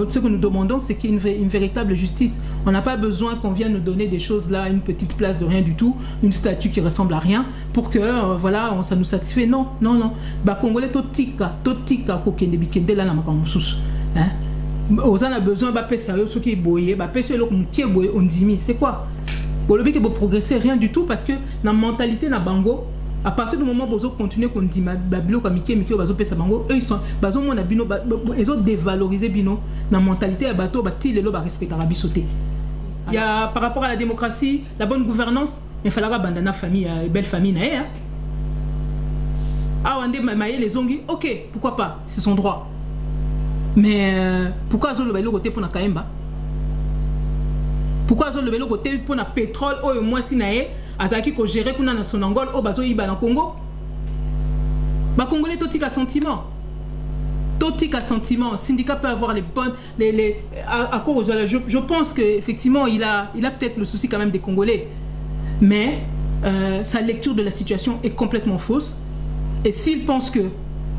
ce que nous demandons, c'est qu'il y ait une véritable justice. On n'a pas besoin qu'on vienne nous donner des choses là, une petite place de rien du tout, une statue qui ressemble à rien, pour que voilà, ça nous satisfait. Non, non, non. Congolais totika kokende bikende là na makamousus. Hein? On a besoin de ce qui est boyé, on dit c'est quoi? Pour le but de progresser, rien du tout, parce que dans la mentalité na bango, à partir du moment où vous continuez qu'on dit babilo comme Mickey bazo pesa bango, eux ils sont bazo mon abino ils ont dévalorisé bino dans la mentalité à bateau bati les loba respecter la bisoté. Il y a par rapport à la démocratie, la bonne gouvernance, il fallait abandonner la famille, belle famille na hein. Ah on maye les ongi, OK, pourquoi pas, c'est son droit. Mais pourquoi ils ont le côté pour la Kaemba? Pourquoi ils ont le côté pour le pétrole ou moins si naé azaki ko gérer kuna na Sonangol au bazo iba na Congo? Ba Congolais totika sentiment. Totika sentiment, syndicat peut avoir les bonnes à cause je pense que effectivement il a peut-être le souci quand même des Congolais. Mais sa lecture de la situation est complètement fausse. Et s'il pense que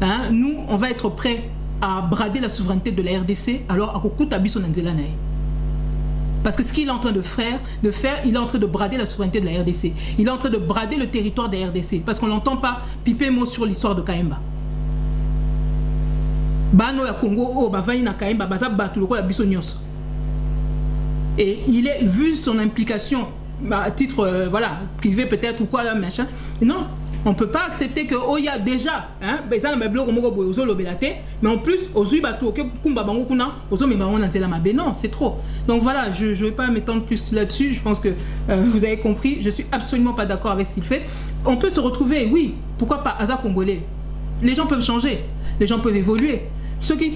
hein, nous on va être prêts à brader la souveraineté de la RDC, alors à Kokuta Biso Nanzela Nae. Parce que ce qu'il est en train de faire, il est en train de brader la souveraineté de la RDC. Il est en train de brader le territoire de la RDC. Parce qu'on n'entend pas piper mot sur l'histoire de Kaemba. Bano ya Congo, oh, bavaï na Kaemba, baza batu loko la Biso Nyos. Et il est, vu son implication, à titre, voilà, privé peut-être ou quoi là, machin, non. On ne peut pas accepter que oh il y a déjà hein mais en plus non c'est trop. Donc voilà, je vais pas m'étendre plus là-dessus. Je pense que vous avez compris. Je suis absolument pas d'accord avec ce qu'il fait. On peut se retrouver, oui, pourquoi pas Aza Congolais. Les gens peuvent changer, les gens peuvent évoluer. Ceux qui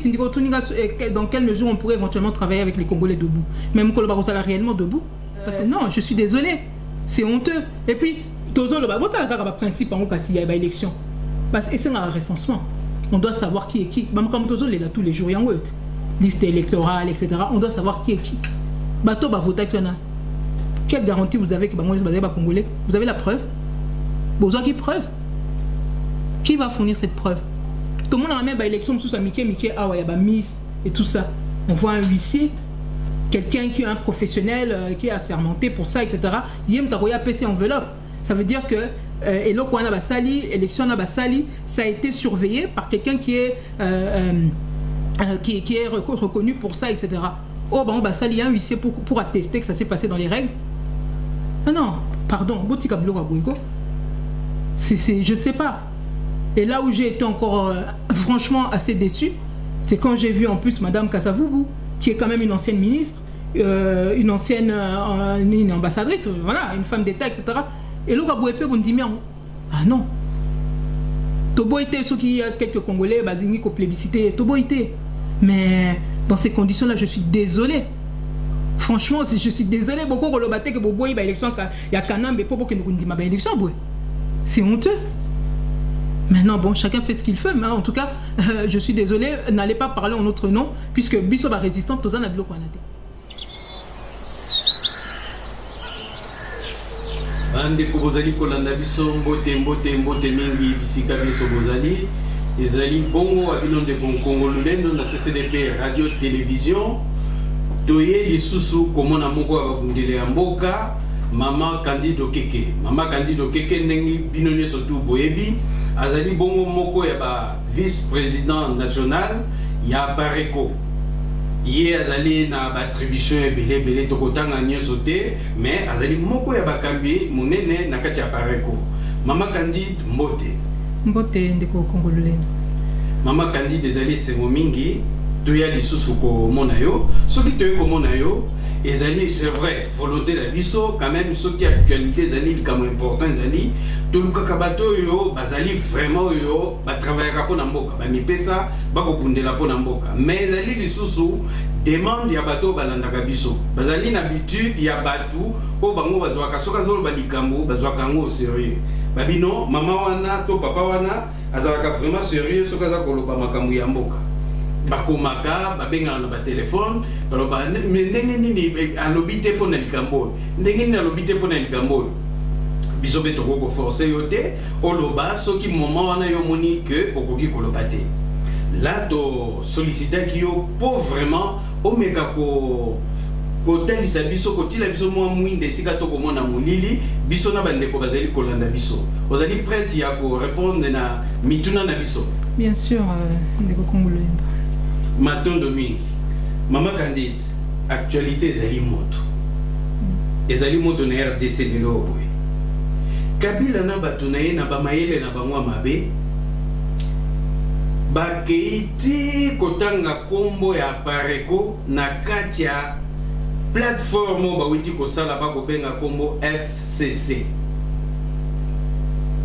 dans quelle mesure on pourrait éventuellement travailler avec les Congolais debout, même Koloba Rosala réellement debout, parce que non, je suis désolé, c'est honteux. Et puis le principe en il y a élection parce que c'est un recensement, on doit savoir qui est qui. Même comme Tozo est là tous les jours, il y a une liste électorale, etc. On doit savoir qui est qui. Bateau va voter qu'il y en a. Quelle garantie vous avez que vous avez Congolais? Vous avez la preuve? Besoin qui preuve? Qui va fournir cette preuve? Tout le monde a même élection sous sa Mickey, ah ouais, il y a Miss et tout ça. On voit un huissier, quelqu'un qui est un professionnel, qui est assermenté pour ça, etc. Il y a un PC enveloppe. Ça veut dire que l'élection Nabasali, ça a été surveillé par quelqu'un qui est reconnu pour ça, etc. Oh, ben, Basali, il y a un huissier pour attester que ça s'est passé dans les règles. Ah non, pardon, je sais pas. Et là où j'ai été encore franchement assez déçu, c'est quand j'ai vu en plus Madame Kassavoubou, qui est quand même une ancienne ministre, une ancienne une ambassadrice, voilà, une femme d'État, etc. Et là, on dit ah non. Tobo était ceux qui y a quelques Congolais, qui ont plébiscité. Tobo était. Mais dans ces conditions-là, je suis désolé. Franchement, je suis désolé. Beaucoup de gens que Bobo il y a élection, il y a Kanam, mais pas beaucoup de gens qui ont élection. C'est honteux. Maintenant, bon, chacun fait ce qu'il fait, mais en tout cas, je suis désolé. N'allez pas parler en notre nom, puisque Biso va résistant, tous en a bloqué. Ande ko bozali kolanda biso mbote mingi bisika biso bozali ezali bongo abino de Congo lulendo na CCDP radio télévision toye lisusu komona moko abundele ya mboka Mama Candido Keke ndenge bino nyeso tu boyebi azali bongo moko ya ba vice-président national ya Pareko. Hier azali na attribution belé tokotanga nyoso te mais azali moko ya bakambi munene na kati ya Pareko. Mama Candide Mbote ndeko Congo lulendo. Mama Candide ezali sengo mingi toya lisusu ko mona yo soki toye ko mona yo ezali c'est vrai volonté la biso quand même ce qui actualité ezali comme important ezali toluka kabato yo bazali vraiment yo ba travailler pour na mboka ba mipesa ba ko bundela pour na mboka mais ezali lisusu demande ya bato balandaka biso bazali na habitude ya batu po bango bazwaka soka zolo balikambo bazwaka ngo sérieux babino mama wana to papa wana azalaka vraiment sérieux soka za koloba makambo ya mboka bakomaka babengana na ba téléphone baloba ndenge nini alobite pona likambo ndenge nini alobite pona likambo biso beto ko forcer yote oloba soki moment wana yo moni que okoki koloba te là to solliciter qui yo pour vraiment omega ko kotalisa biso kotila biso mwa mwinde esika tokomona molili biso na bandeko bazali kolanda biso ozali prête ya ko répondre na mituna na biso? Bien sûr, ndeko Kongolo. Matondo mingi mama Candide, actualité ezali moto ezali moto na RDC lelo boye Kabila na bato na ye na bamayele na bango mabe bakeiti kotanga kombo ya Pareko na kati ya plateforme bawiti kosala bakobenga kombo FCC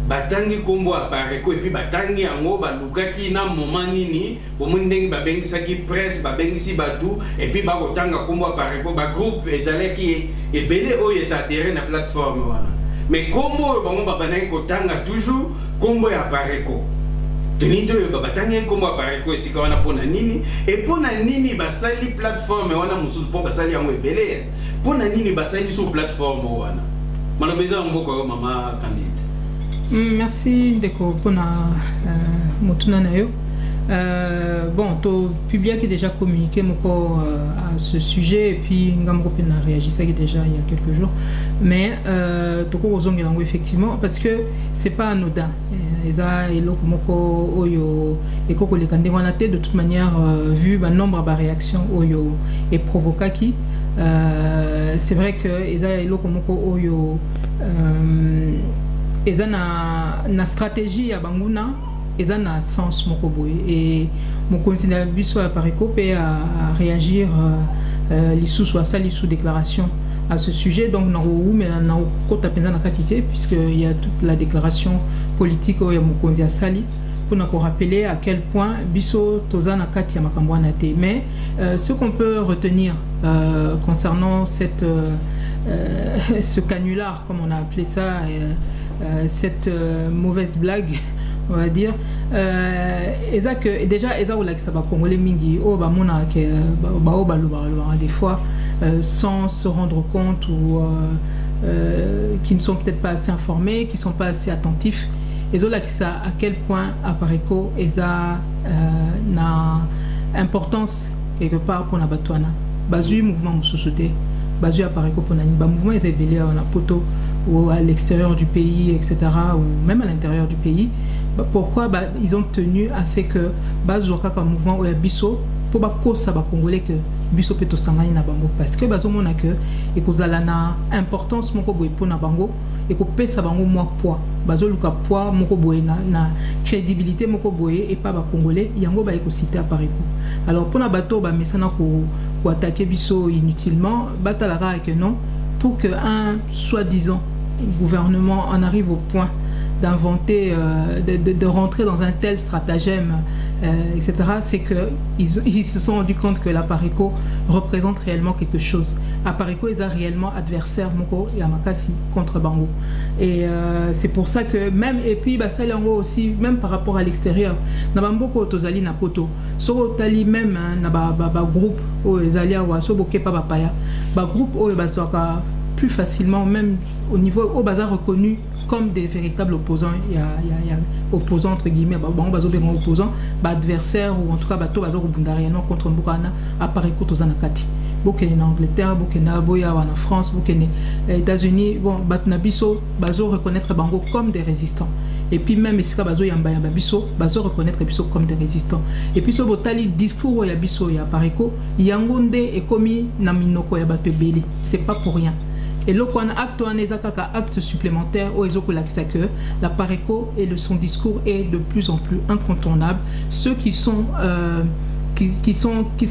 batangi kombo ya Pareko epi batangi yango balukaki na moment nini bomoni ndenge babengisaki presse babengisi batu epi bakotanga kombo ya Pareko ba groupe ezalaki ebele oyo esadere na plateforme wana mais kombo oyo bango babanaki kotanga toujours kombo ya Pareko tenito yo batangi kombo ya Pareko esika wana pona nini et pona nini basali plateforme wana mususu po basali yango ebele pona nini basali sur plateforme wana malobeza mboko yo mama Candide. Merci Ndeko pour motuna na yo. Bon, to publié qui déjà communiqué à ce sujet et puis Ngambo Pena a réagi ça déjà il y a quelques jours. Mais toko ozongelango effectivement parce que c'est pas anodin. Eza eloko moko oyo ekoko lekande wana te de toute manière vu ba nombre de réactions oyo et provokaki c'est vrai que eza eloko moko oyo eza na stratégie ya banguna eza na sens moko boye et mon conseiller biso ya Pareko pe à réagir lisusu asali sous déclaration à ce sujet donc na ou mais na kota penza na katité puisque il y a toute la déclaration politique ya mokonzi asali pour nous rappeler à quel point biso toza na kati ya makambo na te mais ce qu'on peut retenir concernant cette ce canular comme on a appelé ça cette mauvaise blague on va dire que déjà eza ola ça va congolais mingi o ba mona ke ba o ba des fois sans se rendre compte ou qui ne sont peut-être pas assez informés, qui ne sont pas assez attentifs et là qui ça à quel point à Pareko eza na importance quelque part pour na batwana bazui mouvement mususuté bazui à Pareko pour na mouvement est évelé en poto ou à l'extérieur du pays, etc., ou même à l'intérieur du pays. Pourquoi ils ont tenu à ce que Bazoka comme mouvement ou Bisso pour que ça va congolais que Bisso peut s'engager na bango parce que Bazomo na que et que na importance moko boy pour na bango et que pesa bango moi poids Bazoluka poids moko boy na crédibilité moko boy et pas ba congolais yango ba cité à Pareko. Alors pour na bateau ba mesana ko attaquer Bisso inutilement batalara que non pour que un soi-disant gouvernement en arrive au point d'inventer, de rentrer dans un tel stratagème, etc., c'est qu'ils se sont rendus compte que la Pareko représente réellement quelque chose. La Pareko est réellement adversaire Moko et Amakasi contre Bango. Et c'est pour ça que même, et puis ça aussi, même par rapport à l'extérieur, Nabamboko Tozali Napoto, Sorotali même, groupe, Ezalia ou Asoboke Pabapaya, groupe, plus facilement, même au niveau au bazar reconnu comme des véritables opposants. Il y a opposants entre guillemets, opposants, adversaires ou en tout cas bateau bazar réellement contre Mbukana à Pareko Tozanakati. Bokene en Angleterre, Bokene Boya en France, Bokene États-Unis, bon Batnabiso, bazo reconnaître Bango comme des résistants. Et puis même si bazo yamba biso, bazo reconnaître biso comme des résistants. Et puis ce botali discours ya biso ya Pareko, yangonde et commis na minoko ya bato belé. C'est pas pour rien. Et là, on a acte supplémentaire au que la Pareko et son discours est de plus en plus incontournable. Ceux qui se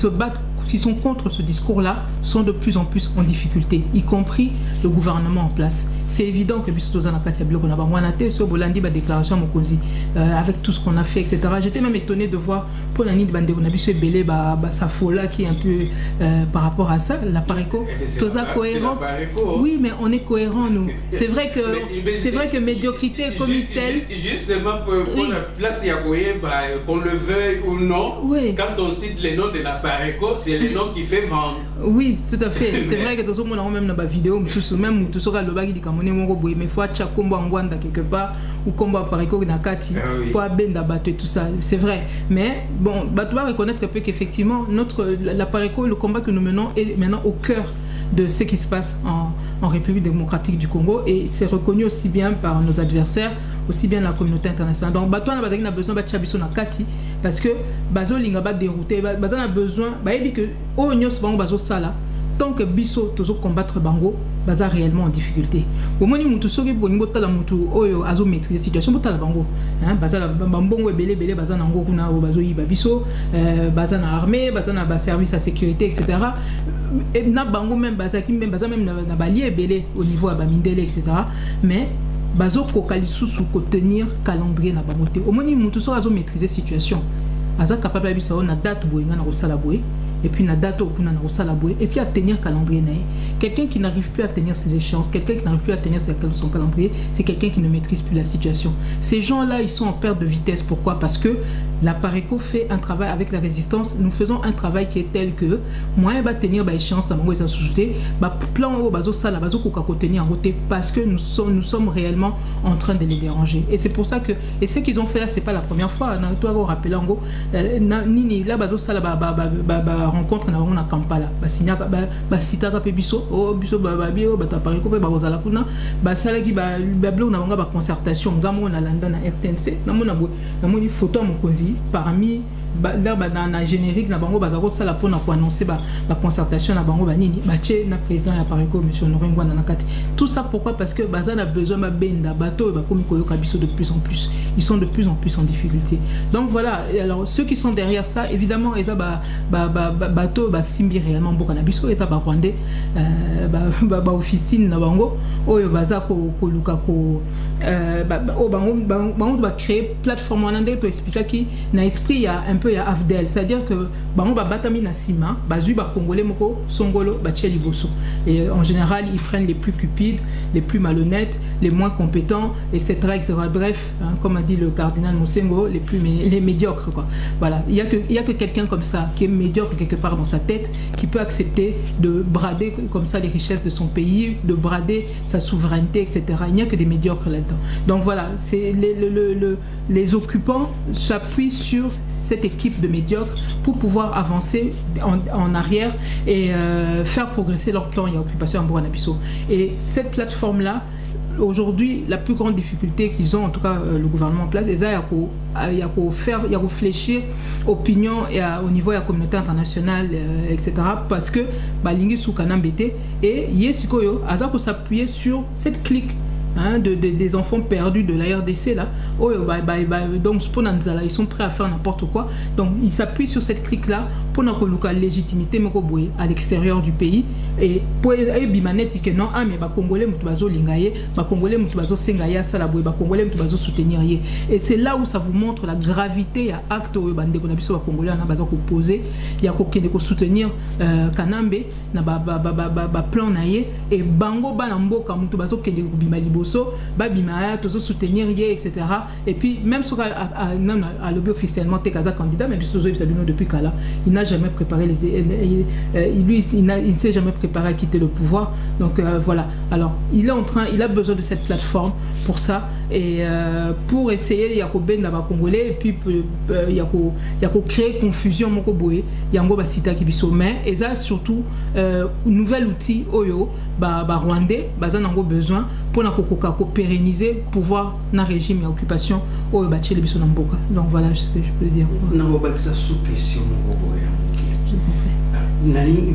battent, qui sont contre ce discours-là, sont de plus en plus en difficulté, y compris le gouvernement en place. C'est évident que déclaration avec tout ce qu'on a fait, etc. J'étais même étonné de voir pour la nuit sa folie qui est un peu par rapport à ça, la Pareko, cohérent. Oui, mais on est cohérent nous. C'est vrai que médiocrité est comme telle. Justement pour la place qu'on le veuille ou non, oui. Quand on cite les noms de la Pareko, c'est les noms qui fait vendre. Oui, tout à fait. C'est vrai que tout le monde a même dans la vidéo, même tout le monde monnaie mais faut acheter combo angwanda quelque part ou combo Pareco nakati pour benda bateau et tout ça, c'est vrai. Mais bon, tu dois reconnaître un peu qu'effectivement la Pareco, le combat que nous menons est maintenant au cœur de ce qui se passe en République démocratique du Congo, et c'est reconnu aussi bien par nos adversaires, aussi bien la communauté internationale. Donc bateau on a besoin de chabiso nakati parce que bazo linga ba dérouté, bazo a besoin ba ebi que o nyos bango bazo sala. Tant que biso tozo combattre bango baza réellement en difficulté. Au moins mutu soki boningo tala mutu oyo azo maîtriser situation botala bango, hein, baza la bambongo ebele baza nango kuna bazo yiba biso, baza na armée, baza na ba service à sécurité, etc. Et na bango même baza même na bali ebele au niveau à bamindele, etc. Mais bazo kokali susu ko tenir calendrier na bango te. Au moins mutu soki azo maîtriser situation aza capable biso na date boyinga na kosala boye. Et puis, et puis à tenir calendrier. Quelqu'un qui n'arrive plus à tenir ses échéances, quelqu'un qui n'arrive plus à tenir son calendrier, c'est quelqu'un qui ne maîtrise plus la situation. Ces gens-là, ils sont en perte de vitesse. Pourquoi? Parce que la Pareco fait un travail avec la résistance. Nous faisons un travail qui est tel que moyen va tenir l'échéance, plan parce que nous sommes réellement en train de les déranger. Et c'est pour ça que, et ce qu'ils ont fait là, c'est pas la première fois. Toi, vous rappelez en gros, Nini, là, rencontre na Kampala ba sitaka pe biso biso bio ta Pareco pe ba kozala kuna ba sala ki ba blog na ba concertation ngamo na landa na RTNC na moni photo mokonzi parmi là dans générique na bango bazako sala pona ko annoncer ba concertation na bango banini bache na président ya Pareco monsieur Honoré Ngwanda Nakati. Tout ça pourquoi? Parce que bazana a besoin ba benda bato ba komi koyoka biso de plus en plus, ils sont de plus en plus en difficulté. Donc voilà, alors ceux qui sont derrière ça évidemment eza bato ba simbi réellement mboka na biso eza ba rwandais ba officine na bango oyo baza ko luka ko bango doit créer plateforme on a pour expliquer qui na esprit il y a un peu ya Afdel, c'est-à-dire que bango ba batami na sima bazui ba congolais moko songolo ba tcheli bosso, et en général ils prennent les plus cupides, les plus malhonnêtes, les moins compétents, etc., etc. Bref, hein, comme a dit le cardinal Mosengo, les médiocres quoi. Voilà, il y a que quelqu'un comme ça qui est médiocre quelque part dans sa tête qui peut accepter de brader comme ça les richesses de son pays, de brader sa souveraineté, etc. Il n'y a que des médiocres là-dedans. Donc voilà, c'est les occupants s'appuient sur cette équipe de médiocres pour pouvoir avancer en arrière et faire progresser leur plan et occupation en Bouranabiso. Et cette plateforme-là, aujourd'hui, la plus grande difficulté qu'ils ont, en tout cas le gouvernement en place, c'est il y a fléchir opinion au niveau de la communauté internationale, etc. Parce que Balingi Soukanambete et Yesikoyo, Azako s'appuyer sur cette clique. Hein, des enfants perdus de la RDC là, donc ils sont prêts à faire n'importe quoi, donc ils s'appuient sur cette clique là pour notre légitimité à l'extérieur du pays et pour bimanetti que non mais congolais mutubazo lingaye congolais mutubazo sengaya salaboy congolais mutubazo soutenir et c'est là où ça vous montre la gravité à acte bande qu'on a biso congolais na baza ko poser ya ko kende ko soutenir Kanambe na plan naye et bango bana mboka mutubazo kende ko bimali babimaya toujours soutenir etc. Et puis même sur à lobby officiellement Tekaza candidat, même si depuis Kala il n'a jamais préparé il ne s'est jamais préparé à quitter le pouvoir. Donc voilà, alors il a besoin de cette plateforme pour ça et pour essayer il y a Congolais et puis il y a créer confusion moko boye yango ba sita kibiso, mais et ça surtout nouvel outil oyo rwandais baza nango besoin pour na ko pérenniser pouvoir na régime et occupation oyo ba tchele biso na mboka. Donc voilà ce que je peux dire. Na ba ça sous question moko boya. Je vous en prie. Nani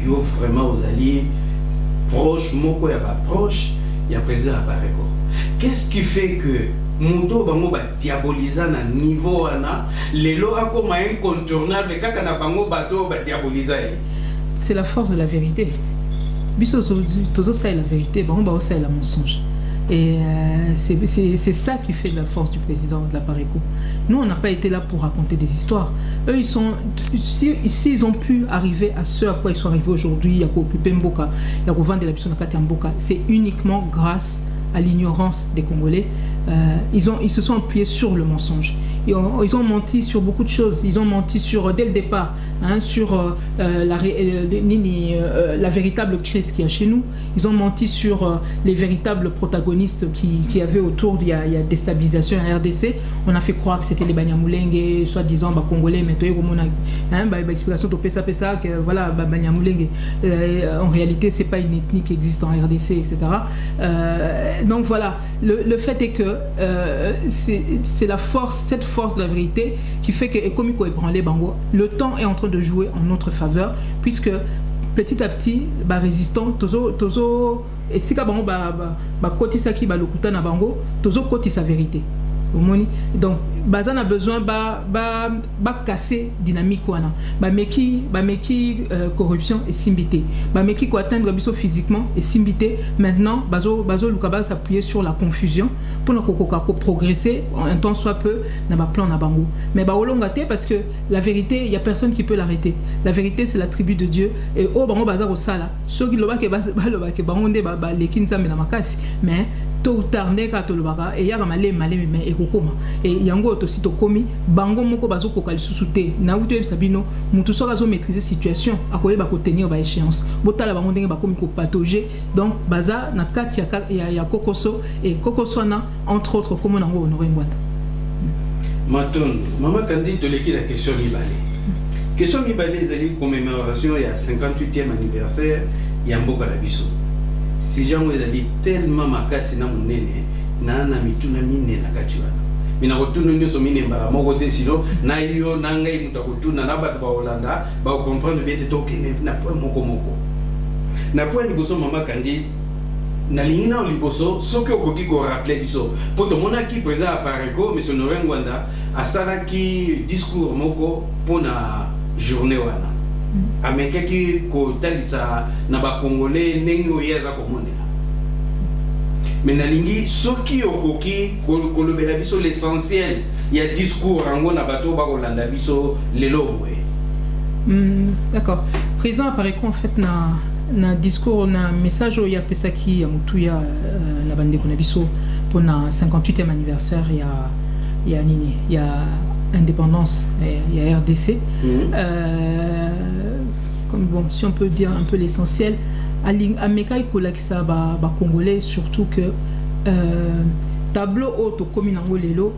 yo vraiment aux alliés proche moko ya ba proche ya président Pareco. Qu'est-ce qui fait que Muto bango ba diaboliser na niveau ana lelo akoma incontournable kaka na bango bato ba diaboliser? C'est la force de la vérité. Biso tozo ça est la vérité, bango ça est la mensonge. Et c'est ça qui fait la force du président de la Pareco. Nous, on n'a pas été là pour raconter des histoires. Eux, s'ils ont pu arriver à ce à quoi ils sont arrivés aujourd'hui, il y a qu'occupé Mboka, il y a qu'au vendre de la personne à Mboka, c'est uniquement grâce à l'ignorance des Congolais. Ils se sont appuyés sur le mensonge. ils ont menti sur beaucoup de choses. Ils ont menti sur, dès le départ, hein, sur la véritable crise qu'il y a chez nous. Ils ont menti sur les véritables protagonistes qui y avait autour. Il y a déstabilisation à RDC. On a fait croire que c'était les Banyamulenge, soi-disant Congolais, mais explication de Pesa, que voilà, Banyamulenge. En réalité, c'est pas une ethnie qui existe en RDC, etc. Donc voilà, le fait est que c'est la force, cette force de la vérité qui fait que comme il ébranlé Bango, le temps est en train de jouer en notre faveur, puisque petit à petit, résistant, tozo et si Bango kotisa ki lokuta na Bango, tozo kotisa vérité. Donc, Bazan a besoin de casser dynamique wana. Meki corruption et simbité. Meki ko atteindre biso physiquement et simbité. Maintenant, Bazo Lukaba s'appuyer sur la confusion pour ne progresser un temps soit peu dans le plan na bango. Mais olongate parce que la vérité, il y a personne qui peut l'arrêter. La vérité, c'est l'attribut de Dieu. Et bango bazar au sala. Ceux qui loba ke bango nde lekinza na makasi. Mais tôt ou tard neka to lobaka et yaka malé mais ekokoma et yango aussi to komi bango moko bazo kokali susute na uto sabino mutu soka zo maîtriser situation akoye ba ko tenir ba échéance botala bango ndenge ba komi ko patauger donc baza na kati ya kokoso et kokoso na entre autres comme nango honoré ngwanda Maton mama kandi to leki la question mibale zali commémoration ya 58e anniversaire ya mboka la biso. Si jango ezali tellement makasi na monene na mituna mine na katiwana mina kotuna nyoso mine mbala moko te silo na yo na ngai muta kotuna na bato ba Holanda ba comprendre bien to kene na point moko na point liboso mama kandi na lingina liboso soki okoki ko rappeler biso poto monaki président apareko monsieur Honoré Ngwanda asala ki discours moko pona journée wana amekaki ko talisa na ba congolais ndenge oyeza komonela mais nalingi soki okoki kolobela biso l'essentiel ya discours rango na bato ba kolanda biso lelo boye. D'accord. Président Apareko en fait na discours na message o ya pesaki ya mutuya la bande ko na biso pour na 58e anniversaire ya nini ya indépendance ya RDC. Comme bon, si on peut dire un peu l'essentiel, à Mekai Kolakisa Congolais, surtout que tableau auto commune Angolelo,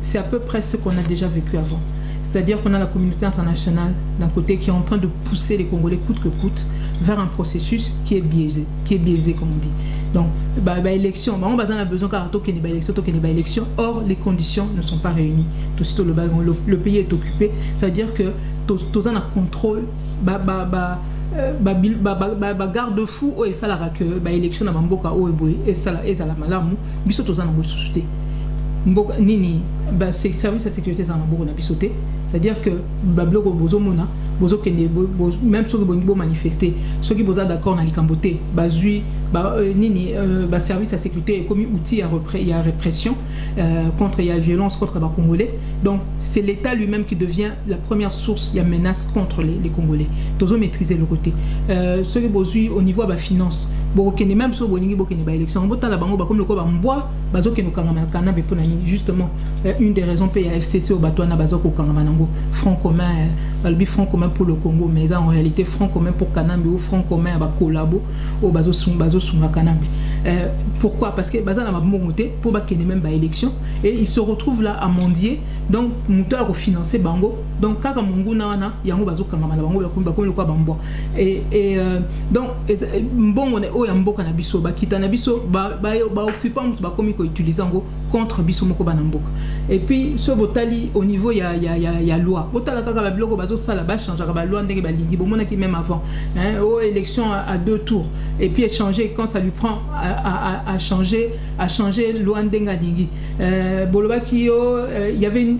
c'est à peu près ce qu'on a déjà vécu avant. C'est-à-dire qu'on a la communauté internationale d'un côté qui est en train de pousser les Congolais coûte que coûte vers un processus qui est biaisé comme on dit. Donc, élection, on a besoin qu'il y ait élection, or les conditions ne sont pas réunies. Le pays est occupé, ça veut dire que tous en contrôle, garde-fou et ça la que élection na mboka o eboy et ça la malamu biso tous en société. Mboka nini c'est service de sécurité ça na mboka na bisoté, c'est-à-dire que bloko bozomona bozo kende même ceux qui vont manifester ceux qui boza d'accord na likamboté bazui nini service de sécurité comme outil à répression contre la violence contre les Congolais. Donc c'est l'État lui-même qui devient la première source de menace contre les Congolais. Tous ont maîtrisé le côté. Ceux qui bozui au niveau de la finance, même ceux qui ont une élection, comme le quoi bois, justement une des raisons pour la FCC au Batouana Bazoko Kangamanango, front commun pour le Congo, mais en réalité front commun pour Kanambi ou front commun à Kolabo au Bazo Sunga Kanambi. Pourquoi? Parce que Bazan a monté pour qu'il y ait même pas élection et il se retrouve là à mendier, donc Mouta a financé Bango, donc Kaka Mungu Nawana, Yango Bazo Kangamana Bango, comme le quoi Bambo. Et donc, bon, on est au Yambo Kanabiso, Bakitanabiso, occupant, comme il utilise contre Bisomoko Banamboka. Et puis, ce Botali, au niveau, il y a loi. Botala Kaka Bloko Bazo Salaba change la loi de Baligi, bon, qui même avant, aux élections à 2 tours, et puis échanger quand ça lui prend à changer loi Ndenga Lingi. Bolobaki, il y avait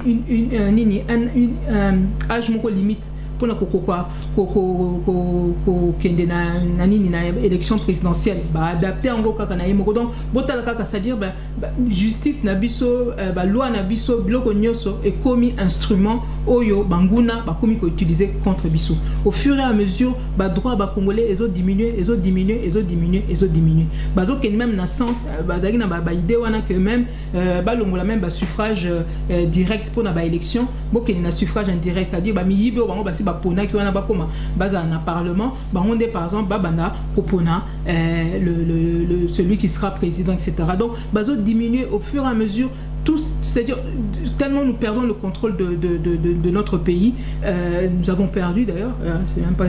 un âge limite pour na élection présidentielle adapter en gros donc c'est-à-dire justice na biso loi na biso biloko nyonso est commis instrument oyo banguna ba commis ko utiliser contre biso au fur et à mesure droit congolais ils ont diminué bazo ken même na sens bazaki na ba idée wana que même balongola même suffrage direct pour na ba élection bokeni na suffrage indirect c'est-à-dire miyibe bango basi bapona ki wana bakoma baza na parlement bango par exemple babanda kopona celui qui sera président etc. donc bazo diminuer au fur et à mesure tous, c'est-à-dire tellement nous perdons le contrôle de notre pays, nous avons perdu d'ailleurs, c'est même pas,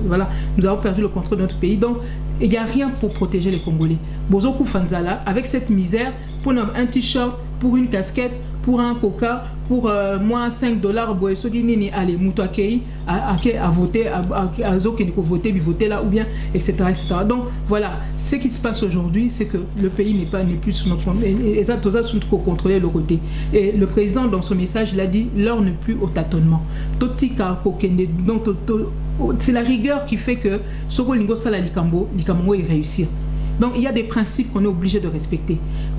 voilà, nous avons perdu le contrôle de notre pays, donc il n'y a rien pour protéger les Congolais. Bozoku Fanzala, avec cette misère, pour un t-shirt, pour une casquette, pour un coca, pour moins $5, allez, Moutouakei, à voter, à voter, voter là, ou bien, etc., etc. Donc voilà, ce qui se passe aujourd'hui, c'est que le pays n'est plus sous notre et ça, tout ça, sous contrôler le côté. Et le président, dans son message, il a dit l'heure n'est plus au tâtonnement. Donc c'est la rigueur qui fait que Sogolingo Sala Likambo est réussir. Donc il y a des principes qu'on est obligé de respecter.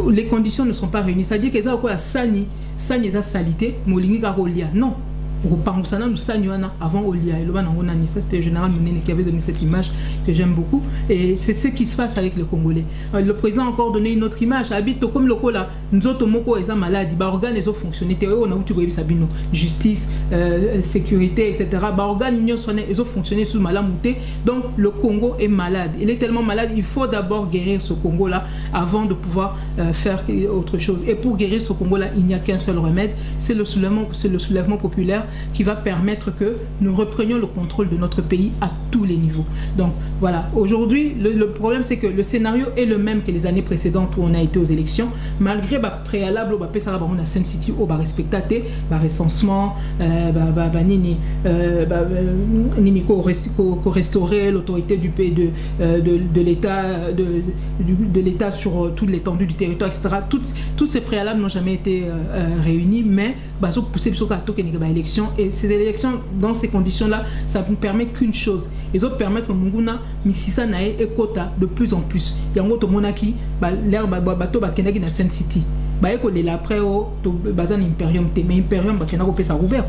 Les conditions ne sont pas réunies. C'est-à-dire que ça quoi sani eza salité, molingi garolia. Non. Avant Olia, ça c'était le général Mounene qui avait donné cette image que j'aime beaucoup et c'est ce qui se passe avec les Congolais. Le président a encore donné une autre image, habite comme le là, nous autres moko eza malade, ba organes les fonctionner, on a outu sabino, justice, sécurité etc. Ba organes union soigné, ils ont fonctionné sous malamouté. Donc le Congo est malade. Il est tellement malade, il faut d'abord guérir ce Congo là avant de pouvoir faire autre chose. Et pour guérir ce Congo là, il n'y a qu'un seul remède, c'est le soulèvement populaire qui va permettre que nous reprenions le contrôle de notre pays à tous les niveaux. Donc voilà, aujourd'hui, le problème c'est que le scénario est le même que les années précédentes où on a été aux élections, malgré le préalable, on a Sun City, on va respecter le recensement, restaurer l'autorité du pays de l'État sur toute l'étendue du territoire, etc. Tous ces préalables n'ont jamais été réunis, mais élection. Et ces élections, dans ces conditions-là, ça ne permet qu'une chose. Ils ont permettre au Munguna, Mississa Nae et Kota de plus en plus. Il y a un autre monaki, l'air bateau Bakenagi na Sun City. Baeko de l'après au Bazan Imperium, mais Imperium Bakenako Pesa Roubert.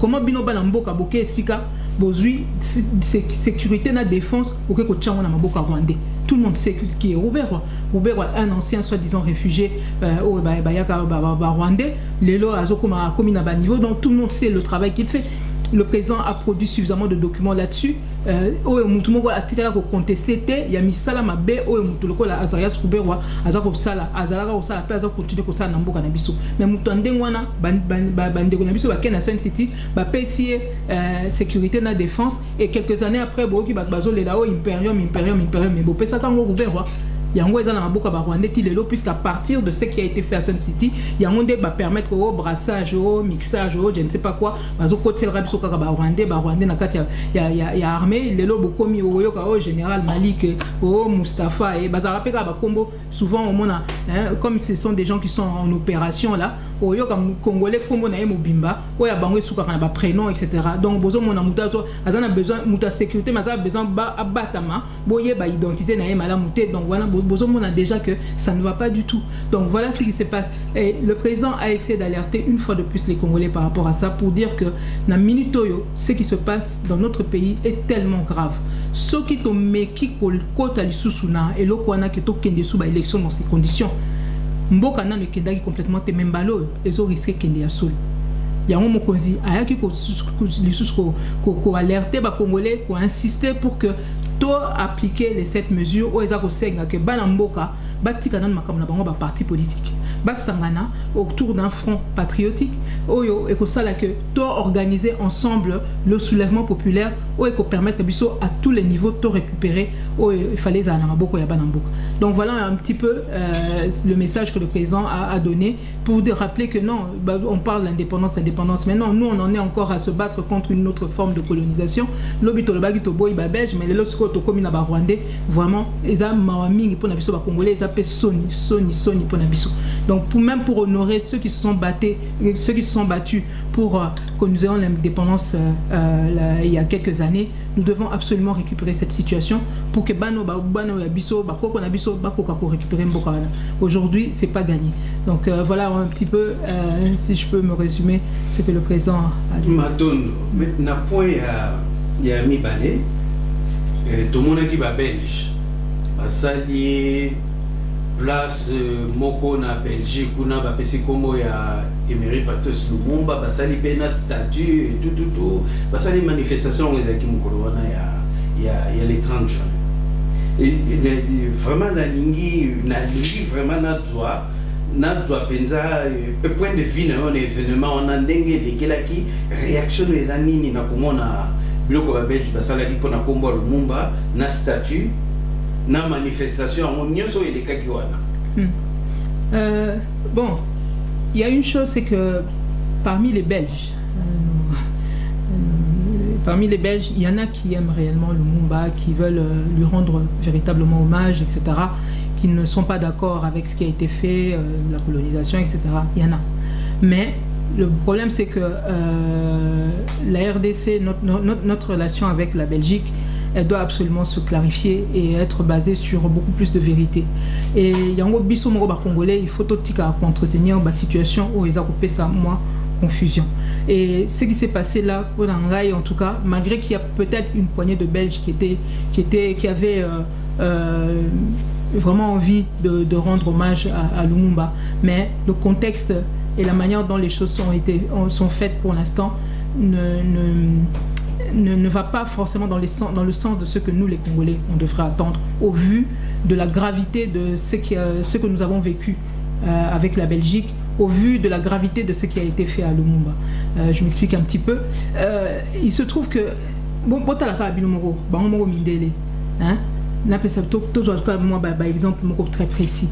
Comment Bino Balamboka Boke Sika, Bozui, sécurité na défense, ou que Kochan na Maboka Rwandais. Tout le monde sait ce qui est Robert. Robert, un ancien soi-disant réfugié au Rwandais. Lélo Azokoma a commis à bas niveau, donc tout le monde sait le travail qu'il fait. Le président a produit suffisamment de documents là-dessus. Il a contesté, il y a mis ça là, ma bé, il a Azarias Ruberwa, Azako Sala, Azara Osala, puis Azako continue comme ça, Namboka Nabiso. Mais Moutandengwana, Bandego Nabiso, Baken à Sun City, PCA, sécurité na défense, et quelques années après, Boki Bakbazo, les Lao, Imperium, mais Bopé Satango Ruberwa. Yango eza na maboka ba Rwandais tilelo puisqu'à partir de ce qui a été fait à Sun City, yango nde ba permettre au brassage, au mixage, au je ne sais pas quoi, bazo kotel rabiso kaka ba Rwandais na kati ya armée, lelo bokomi o yoka au général Malik, au Mustafa et bazara peka ba kombo souvent au mona comme ce sont des gens qui sont en opération là, au yoka congolais kombo na mobimba, o ya bango suka na ba prénom etc. Donc bozo mona mutazo azana besoin muta sécurité, mais azana besoin ba abatama, boye ba identité na mala muté donc voilà on a déjà que ça ne va pas du tout. Donc voilà ce qui se passe. Et le président a essayé d'alerter une fois de plus les Congolais par rapport à ça pour dire que na minutoyo, ce qui se passe dans notre pays est tellement grave. Ce qui te met qui kota lisusuna et l'okwana que to kende sous ba élection dans ces conditions. Mboka na ne kenda complètement te membalo et ont risqué kende ya sol. Yango mokonzi ayaki ko alerter ba Congolais, ko insister pour que appliquer les 7 mesures où ils ont que Balamboka batika nan makambo na bango ba parti politique basangana autour d'un front patriotique oyo et que ça là que to organiser ensemble le soulèvement populaire ou et permettre biso à tous les niveaux de récupérer il fallait za na maboko ya Balamboka. Donc voilà un petit peu le message que le président a donné pour rappeler que non on parle d'indépendance mais non, nous on en est encore à se battre contre une autre forme de colonisation lobito le bagito boy ba belge mais les lorsque to comme na ba Rwandais vraiment ils a mawaming pour na biso ba Congolais ils a paix Sony pour Nabiso. Donc même pour honorer ceux qui se sont battus pour que nous ayons l'indépendance il y a quelques années, nous devons absolument récupérer cette situation pour que récupérer Mboka. Aujourd'hui, c'est pas gagné. Donc voilà un petit peu, si je peux me résumer, ce que le président a dit. Maintenant, point il y a mis balai, tout le monde qui va belge, basali place moko na Belgique, kuna ba pesi comme ya Emery Patrice Lumumba, basali pena statut et tout, basali manifestation les qui mokolo wana il y a les 30 juin. Et vraiment na lingi vraiment na doit penza point de vue na un événement on a ndenge lekela ki réaction les anini na komona biloko ba belge basala ki pona kombo Lumumba na statut na manifestation on nyoso elekaki wana. Bon, il y a une chose, c'est que parmi les Belges, il y en a qui aiment réellement Lumumba, qui veulent lui rendre véritablement hommage, etc., qui ne sont pas d'accord avec ce qui a été fait, la colonisation, etc. Il y en a. Mais le problème, c'est que la RDC, notre relation avec la Belgique, elle doit absolument se clarifier et être basée sur beaucoup plus de vérité. Et il y a un biso congolais, il faut entretenir la situation où ils ont coupé ça, moi, confusion. Et ce qui s'est passé là, en tout cas, malgré qu'il y a peut-être une poignée de Belges qui avaient vraiment envie de rendre hommage à Lumumba, mais le contexte et la manière dont les choses sont faites pour l'instant ne va pas forcément dans le sens de ce que nous, les Congolais, on devrait attendre, au vu de la gravité de ce que nous avons vécu avec la Belgique, au vu de la gravité de ce qui a été fait à Lumumba. Je m'explique un petit peu. Il se trouve que... Bon, exemple très précis.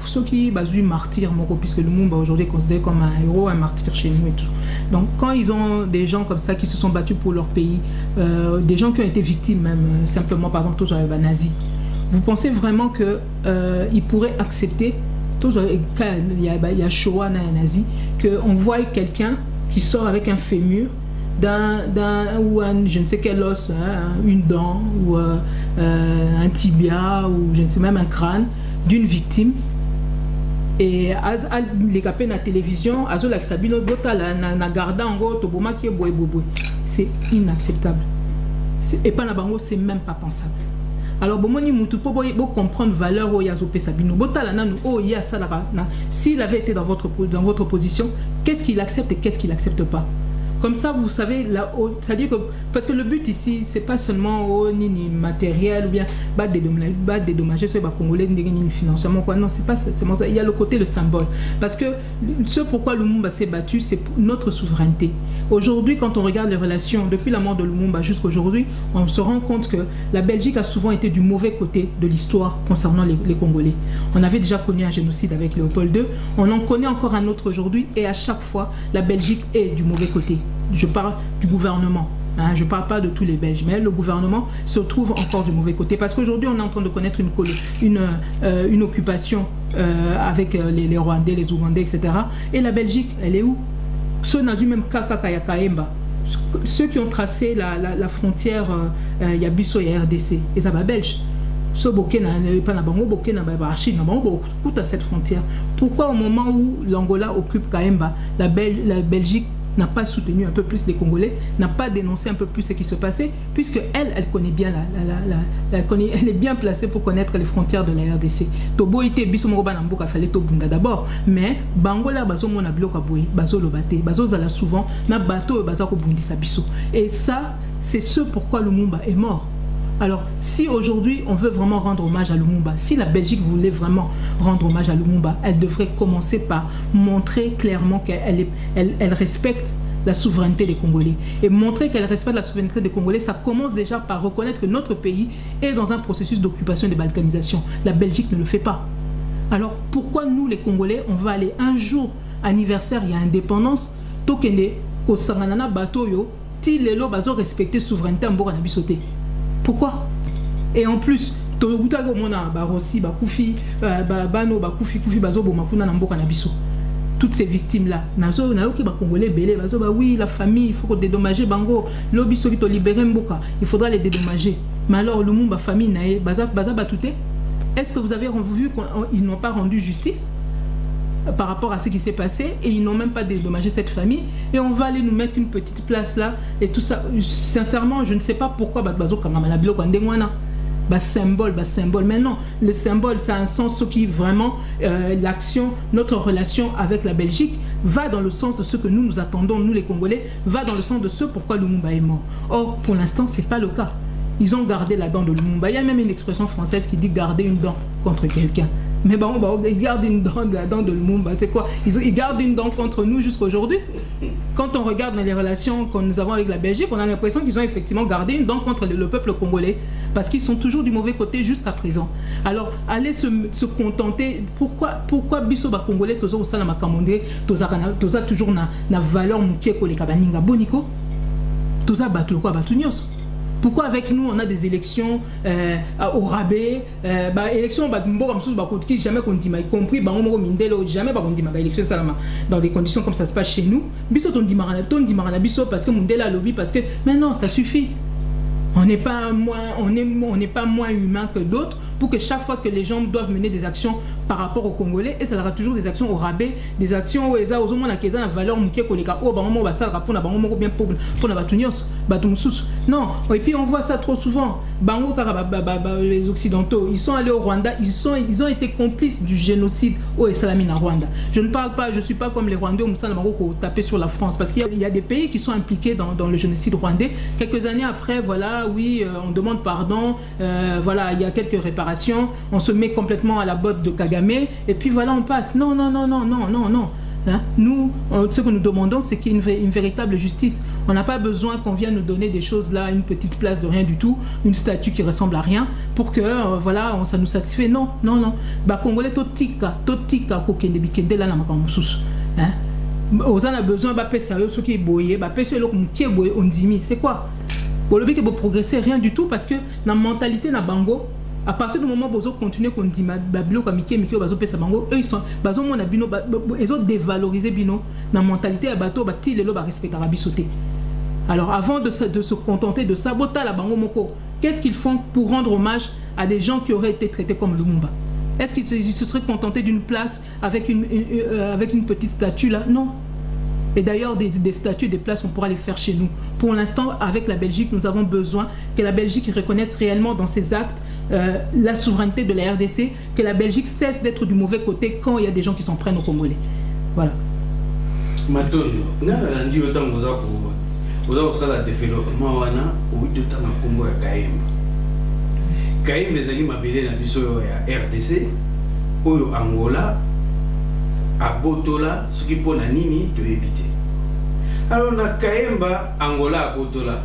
Ceux qui sont martyrs, puisque Lumumba aujourd'hui est considéré comme un héros, un martyr chez nous et tout. Donc quand ils ont des gens comme ça qui se sont battus pour leur pays, des gens qui ont été victimes même, simplement par exemple tous les nazis, vous pensez vraiment qu'ils pourraient accepter, il y a Shoah et nazi, qu'on voit quelqu'un qui sort avec un fémur, ou un je ne sais quel os, hein, une dent, ou un tibia, ou je ne sais même un crâne, d'une victime, et les capés na télévision, c'est inacceptable. Et pas na bango, c'est même pas pensable. Alors pour comprendre valeur au Yazo Pesabino, s'il avait été dans votre position, qu'est-ce qu'il accepte et qu'est-ce qu'il n'accepte pas? Comme ça, vous savez, c'est-à-dire que, parce que le but ici, c'est pas seulement ni matériel ou bien dédommager ceux Congolais ni financièrement quoi. Non, c'est pas seulement ça. Il y a le côté le symbole. Parce que ce pourquoi Lumumba s'est battu, c'est notre souveraineté. Aujourd'hui, quand on regarde les relations depuis la mort de Lumumba jusqu'à aujourd'hui, on se rend compte que la Belgique a souvent été du mauvais côté de l'histoire concernant les Congolais. On avait déjà connu un génocide avec Léopold II, on en connaît encore un autre aujourd'hui, et à chaque fois, la Belgique est du mauvais côté. Je parle du gouvernement, hein, je ne parle pas de tous les Belges, mais le gouvernement se trouve encore du mauvais côté. Parce qu'aujourd'hui, on est en train de connaître une occupation avec les Rwandais, les Ougandais, etc. Et la Belgique, elle est où? Ceux même Kakayakaemba, ceux qui ont tracé la frontière, il y a Bisso, il y a RDC, et ça va belge. Cette frontière. Pourquoi au moment où l'Angola occupe Kaemba, la Belgique n'a pas soutenu un peu plus les Congolais, n'a pas dénoncé un peu plus ce qui se passait, puisque elle connaît bien elle est bien placée pour connaître les frontières de la RDC. Tobo ite biso moroba na mboka fallait tobunda d'abord, mais bangola bazo mona biloko boye, bazo lobate, bazo zala souvent na bateau bazo ko bundisa biso. Et ça, c'est ce pourquoi Lumumba est mort. Alors, si aujourd'hui on veut vraiment rendre hommage à Lumumba, si la Belgique voulait vraiment rendre hommage à Lumumba, elle devrait commencer par montrer clairement qu'elle respecte la souveraineté des Congolais. Et montrer qu'elle respecte la souveraineté des Congolais, ça commence déjà par reconnaître que notre pays est dans un processus d'occupation et de balkanisation. La Belgique ne le fait pas. Alors, pourquoi nous, les Congolais, on va aller un jour anniversaire, il y a indépendance, tokende, ko sanganana bato yo, ti lelo bazo respecter souveraineté en bora na bisoté. Pourquoi? Et en plus, tokuta ko mona ba Rossi ba Koufi bano ba Koufi bazo bo makuna na mboka na biso. Toutes ces victimes là nazo ki ba congolais belé bazo ba oui la famille il faut qu'on dédommager bango lobi soki to libérer mboka il faudra les dédommager. Mais alors le monde famille nae baza batouté. Est-ce que vous avez vu qu'ils n'ont pas rendu justice par rapport à ce qui s'est passé et ils n'ont même pas dédommagé cette famille et on va aller nous mettre une petite place là et tout ça. Sincèrement je ne sais pas pourquoi bazo kangama na biloko ndengwana. Symbole. Mais non, le symbole, ça a un sens qui vraiment, l'action, notre relation avec la Belgique va dans le sens de ce que nous attendons, nous les Congolais, va dans le sens de ce pourquoi Lumumba est mort. Or, pour l'instant, ce n'est pas le cas. Ils ont gardé la dent de Lumumba. Il y a même une expression française qui dit garder une dent contre quelqu'un. Mais bon, ils gardent une dent de la dent de Lumumba. C'est quoi? Ils gardent une dent contre nous jusqu'à aujourd'hui. Quand on regarde dans les relations que nous avons avec la Belgique, on a l'impression qu'ils ont effectivement gardé une dent contre le peuple congolais. Parce qu'ils sont toujours du mauvais côté jusqu'à présent. Alors, allez se contenter. Pourquoi Bisoba Congolais, Toza au Salama Kamondé, Toza toujours na valeur Moukieko les Kabaninga Boniko, Toza Batu quoi Batunios. Pourquoi avec nous on a des élections au rabais, élections jamais qu'on dit, y compris Mindelo, jamais qu'on dit élection dans des conditions comme ça se passe chez nous. Biso on dit Marana Biso parce que Mundela lobby parce que mais non ça suffit. On n'est pas moins humain que d'autres pour que chaque fois que les gens doivent mener des actions par rapport aux Congolais, et ça aura toujours des actions au rabais, des actions où ils ont la valeur non, et puis on voit ça trop souvent. Les Occidentaux, ils sont allés au Rwanda, ils ont été complices du génocide au Essalami na Rwanda. Je ne parle pas, je ne suis pas comme les Rwandais au Maroc taper sur la France, parce qu'il y a des pays qui sont impliqués dans le génocide rwandais. Quelques années après, voilà, oui, on demande pardon, voilà, il y a quelques réparations, on se met complètement à la botte de Kagame, et puis voilà, on passe. Non. Hein? Nous, ce que nous demandons, c'est qu'il y ait une véritable justice. On n'a pas besoin qu'on vienne nous donner des choses là, une petite place de rien du tout, une statue qui ressemble à rien, pour que voilà, ça nous satisfait. Non. Congolais totika kokende bikende là na makamousus. Hein? On a besoin de sérieux ce qui est boyé, c'est quoi? Pour le but que vous progressez rien du tout parce que la mentalité na bango. À partir du moment où vous continuez qu'on dit babilo comme Mickey bazo pesa bango eux ils sont bazo mona bino ils ont dévalorisé bino la mentalité à bateau bati le ba respecter la bisoté. Alors avant de se contenter de saboter la bango moko, qu'est-ce qu'ils font pour rendre hommage à des gens qui auraient été traités comme Lumumba? Est-ce qu'ils se seraient contentés d'une place avec une petite statue là? Non. Et d'ailleurs, des statues, des places, on pourra les faire chez nous. Pour l'instant, avec la Belgique, nous avons besoin que la Belgique reconnaisse réellement dans ses actes la souveraineté de la RDC, que la Belgique cesse d'être du mauvais côté quand il y a des gens qui s'en prennent aux Congolais. Voilà. Maintenant, vous avez autant vous avez ça le développement wana ou de temps à Congo à Kaim les alliés m'appelaient dans le RDC, au Angola. À Botola, ce qui peut nini de éviter. Alors na Kaemba Angola à Botola.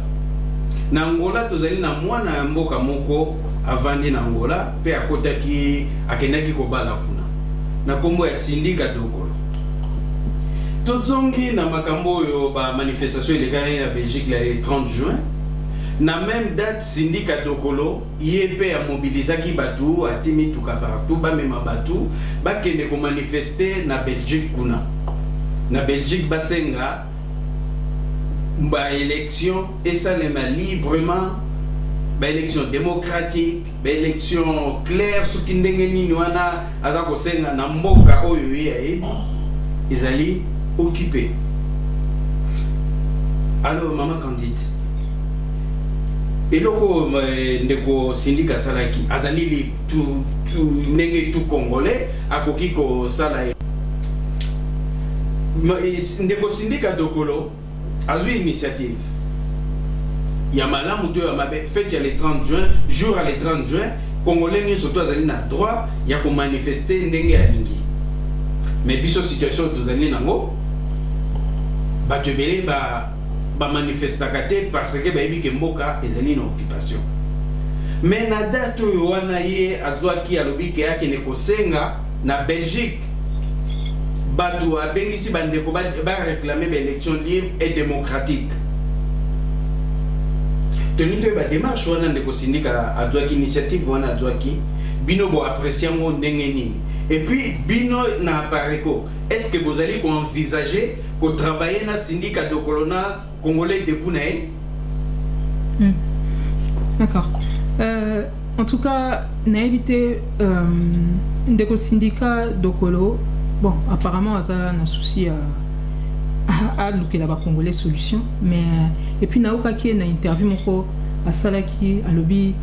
Na Angola tozali na mwana mboka moko avandi na Angola pe akota ki akenaki kobala kuna. Na kombo ya Sindika Dokolo. Tozongi na makambo yo ba manifestation ilekaya na Belgique le 30 juin. Na même date Sindika Dokolo yépe a mobilisé qui batu atimi tout partout ba même batu ba kende ko manifester na Belgique kuna na Belgique basenga ba élection et ça les librement ba élection démocratique ba élection claire ce qui ndenge nini wana azako senga na mboka oyo ya ezali occupé. Alors maman Candide et loko ndeko Sindika Salaki azali tout ndenge tout congolais akoki ko sala ndeko Sindika Dokolo azui initiative ya malamu to ya mabe fête ya le 30 juin jour à le 30 juin congolais ni surtout azali na droit ya ko manifester ndenge ya lingi mais biso situation tozali nango bato ebele ba manifestakate parce que bayebi ke mboka ezali na occupation mais na date oyo wana ye azwaki alobi ke akende kosenga na Belgique bato abengisi bandeko ba réclamer ba élection libre et démocratique tenu de la démarche wana ndeko syndicat adwaki initiative wana adwaki bino bo apprécier ngo ndenge nini et puis bino na Apareco est-ce que vous allez envisager ko travailler na syndicat de colonna congolais de Punae? D'accord. En tout cas, n'a évité ndeko syndicat de colo. Bon, apparemment ça n'a souci à lutter là-bas congolais solution, mais et puis naoka qui na interview moko à Salaki à lobby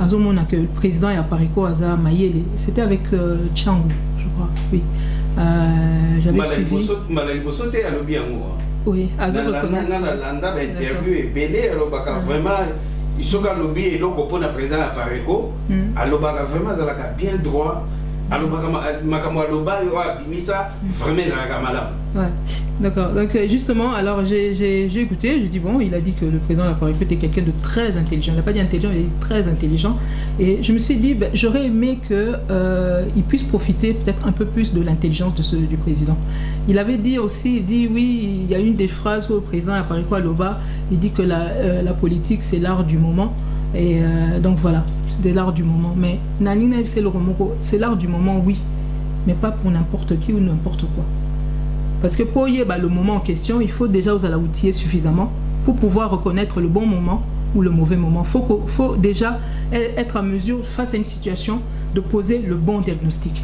azomona que le président et Apareco aza mayele, c'était avec Tchangu, je crois. Oui. J'avais suivi. Malaliboso te à lobby amour. Oui, azo reconnaître. Dans la interview et belé alors baka vraiment il faut que lobby et donc pour la président Apareco alors baka vraiment ça a bien droit. Alors, vraiment, ouais, d'accord. Donc, justement, alors j'ai écouté, j'ai dit, bon, il a dit que le président de la République était quelqu'un de très intelligent. Il n'a pas dit intelligent, il est très intelligent. Et je me suis dit, ben, j'aurais aimé qu'il puisse profiter peut-être un peu plus de l'intelligence du président. Il avait dit aussi, il dit, oui, il y a une des phrases au président de la République, Loba, il dit que la politique, c'est l'art du moment. Et donc voilà, c'est l'art du moment. Mais Nanina, c'est l'art du moment, oui, mais pas pour n'importe qui ou n'importe quoi. Parce que pour y le moment en question, il faut déjà vous allez outiller suffisamment pour pouvoir reconnaître le bon moment ou le mauvais moment. Il faut déjà être en mesure, face à une situation, de poser le bon diagnostic.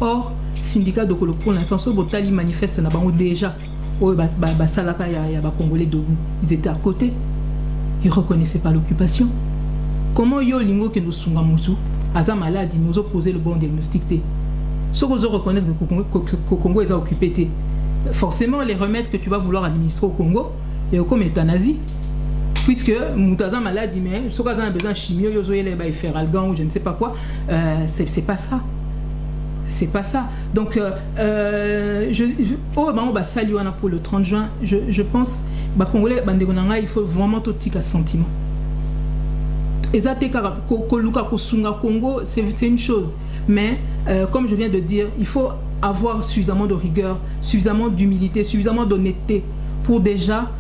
Or, syndicat de Colo, pour l'instant, ce Botali manifeste déjà. Salaka, il y a Congolais debout. Ils étaient à côté. Ils ne reconnaissaient pas l'occupation. Comment yo lingo que nous sommes mutu aza malade nous ont posé le bon diagnostic té ce que vous reconnaissez que le Congo est occupé té forcément les remèdes que tu vas vouloir administrer au Congo et comme euthanasie puisque mutaza malade mais ce que a besoin de chimio yo zoyele ba faire algan ou je ne sais pas quoi c'est pas ça. C'est pas ça. Donc pour le 30 juin, je pense Congolais il faut vraiment tout tika sentiment. Congo, c'est une chose. Mais, comme je viens de dire, il faut avoir suffisamment de rigueur, suffisamment d'humilité, suffisamment d'honnêteté pour déjà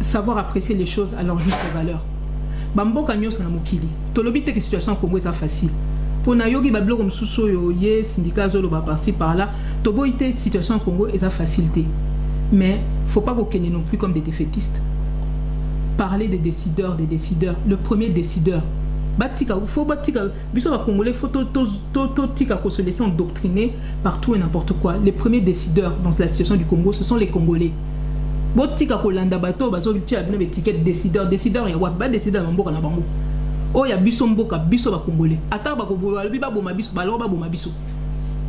savoir apprécier les choses à leur juste valeur. Bamboka nyos na mokili. Tolobite que situation au Congo est facile. Pour nayogi bablo comme souso yoye syndicat zolo ba par-ci par-là, toboite situation au Congo est facilité. Mais faut pas qu'on non plus comme des défaitistes. Parler des décideurs, le premier décideur. Batika, faut batika, biso va congolais, faut tika ko se laisser endoctriner partout et n'importe quoi. Les premiers décideurs dans la situation du Congo, ce sont les Congolais. Botika ko landa bato, bazo bitia bien étiquette décideur, ya wa ba décideur na mboka na bango. Oh ya biso mboka, biso ba congolais. Ata ba ko ba boma biso, ba lo ba boma biso.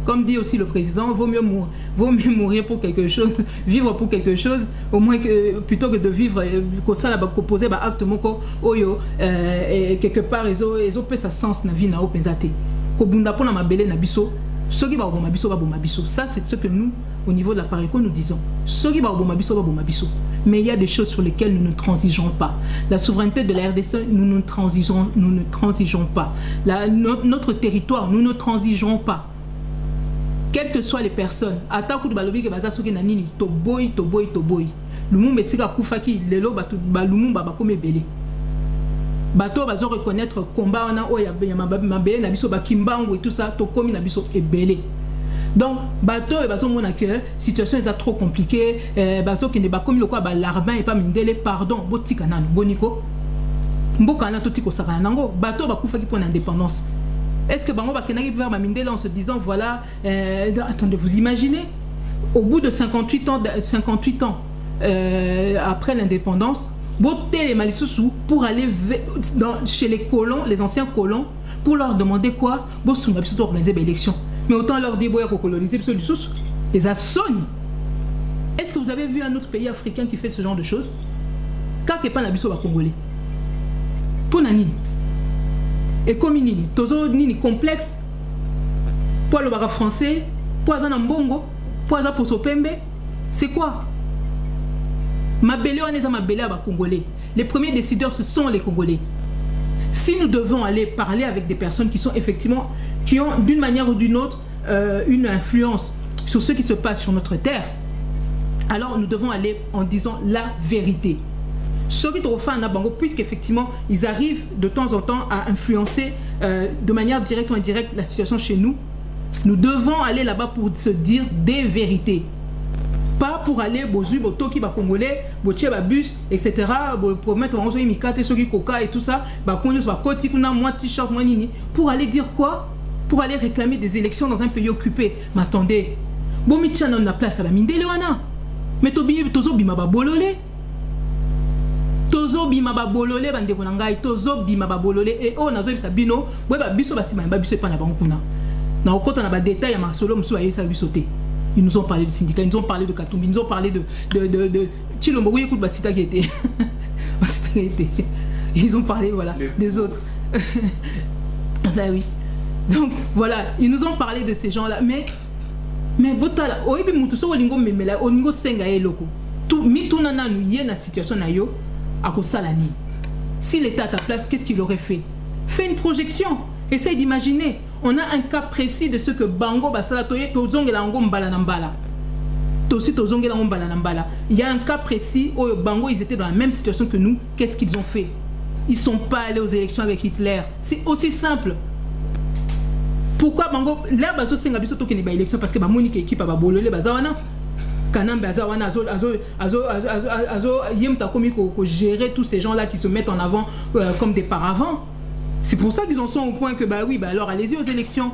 Comme dit aussi le président, vaut mieux mourir pour quelque chose, vivre pour quelque chose, au moins que plutôt que de vivre comme ça là proposer ba acte moko oyo quelque part ils ont fait sa sens na vie na openzate. Ko bunda pona mabele na biso, soki ba boma biso. Ça c'est ce que nous au niveau de la Apareco nous disons. Soki ba boma biso. Mais il y a des choses sur lesquelles nous ne transigeons pas. La souveraineté de la RDC, nous ne transigeons pas. Notre territoire, nous ne transigerons pas. Quelles que soient les personnes, attaque de balobi que baza soki na nini toboy. Lumumba sika kufaki lelo batu balumumba bakome belé. Bato bazo reconnaître combat on a oya mabele na biso bakimbango et tout ça to komi na biso ebelé. Donc bato et bazo mona que situation est trop compliquée, bazo qui ne ba komi lokwa ba larbin et pas mindele pardon botika nanu boniko. Mboka na totiko saka nango bato bakufaki pour l'indépendance. Est-ce que Bango Bakenagi peut faire ma mindela en se disant voilà, attendez, vous imaginez, au bout de 58 ans après l'indépendance, botter les Malisusu pour aller chez les colons, les anciens colons, pour leur demander quoi? Bossou surtout organiser des élections. Mais autant leur dire boya coloniser les sous, les assoni. Est-ce que vous avez vu un autre pays africain qui fait ce genre de choses? Car qu'il n'y a pas d'habitude congolais. Pour Nani. Et comme nini, tozo nini complexe, pour le baga français, pour un mbongo, pour un posopembe, c'est quoi? Mabélé on est à mabélé à Congolais. Les premiers décideurs ce sont les Congolais. Si nous devons aller parler avec des personnes qui sont effectivement, qui ont d'une manière ou d'une autre une influence sur ce qui se passe sur notre terre, alors nous devons aller en disant la vérité. ceux qui sont fans bango, puisqu'effectivement ils arrivent de temps en temps à influencer de manière directe ou indirecte la situation chez nous, nous devons aller là-bas pour se dire des vérités. Pas pour aller bozu botoki ba congolais botie ba bus etc. pour mettre en jeu mikate ceux qui coca et tout ça ba konyo ba koti kuna moi t-shirt moi nini pour aller dire quoi? Pour aller réclamer des élections dans un pays occupé. Mais attendez, bon mitcha na place à la mindele wana. Mais tozo bima ba bololé. Tozo bima ba bololé bande ko ngai tozo bima ba bololé et oh nazo bisa bino boy ba biso basima ba biso pa na bango kuna. Na okota na ba détail ya masolo musu ayi sa bisoté. Ils nous ont parlé du syndicat, ils nous ont parlé de Katumbi, ils nous ont parlé de Chilombo, oui, écoute, Basita qui était. Ils ont parlé, voilà, des autres. Ben oui. Donc, voilà, ils nous ont parlé de ces gens-là. Mais, Botala, Oibi Mutuso, Olingo, Memela, Olingo Senga et Loko. Tout, Mitunana, nous y est dans la situation, Nayo, à Kosalani. Si l'État à ta place, qu'est-ce qu'il aurait fait? Fais une projection. Essaye d'imaginer. On a un cas précis de ce que Bango Basala Toye Tozong et Lango Mbala Nambala. Tosi Tozong et Lango Mbala Nambala. Il y a un cas précis où Bango ils étaient dans la même situation que nous. Qu'est-ce qu'ils ont fait? Ils ne sont pas allés aux élections avec Hitler. C'est aussi simple. Pourquoi Bango là bazo senga biso to kene ba élection parce que ba moni ke équipe ba bololé bazawana. Kanam bazawana azo yemta komi ko gérer tous ces gens là qui se mettent en avant comme des paravents. C'est pour ça qu'ils en sont au point que, bah oui, bah alors allez-y aux élections.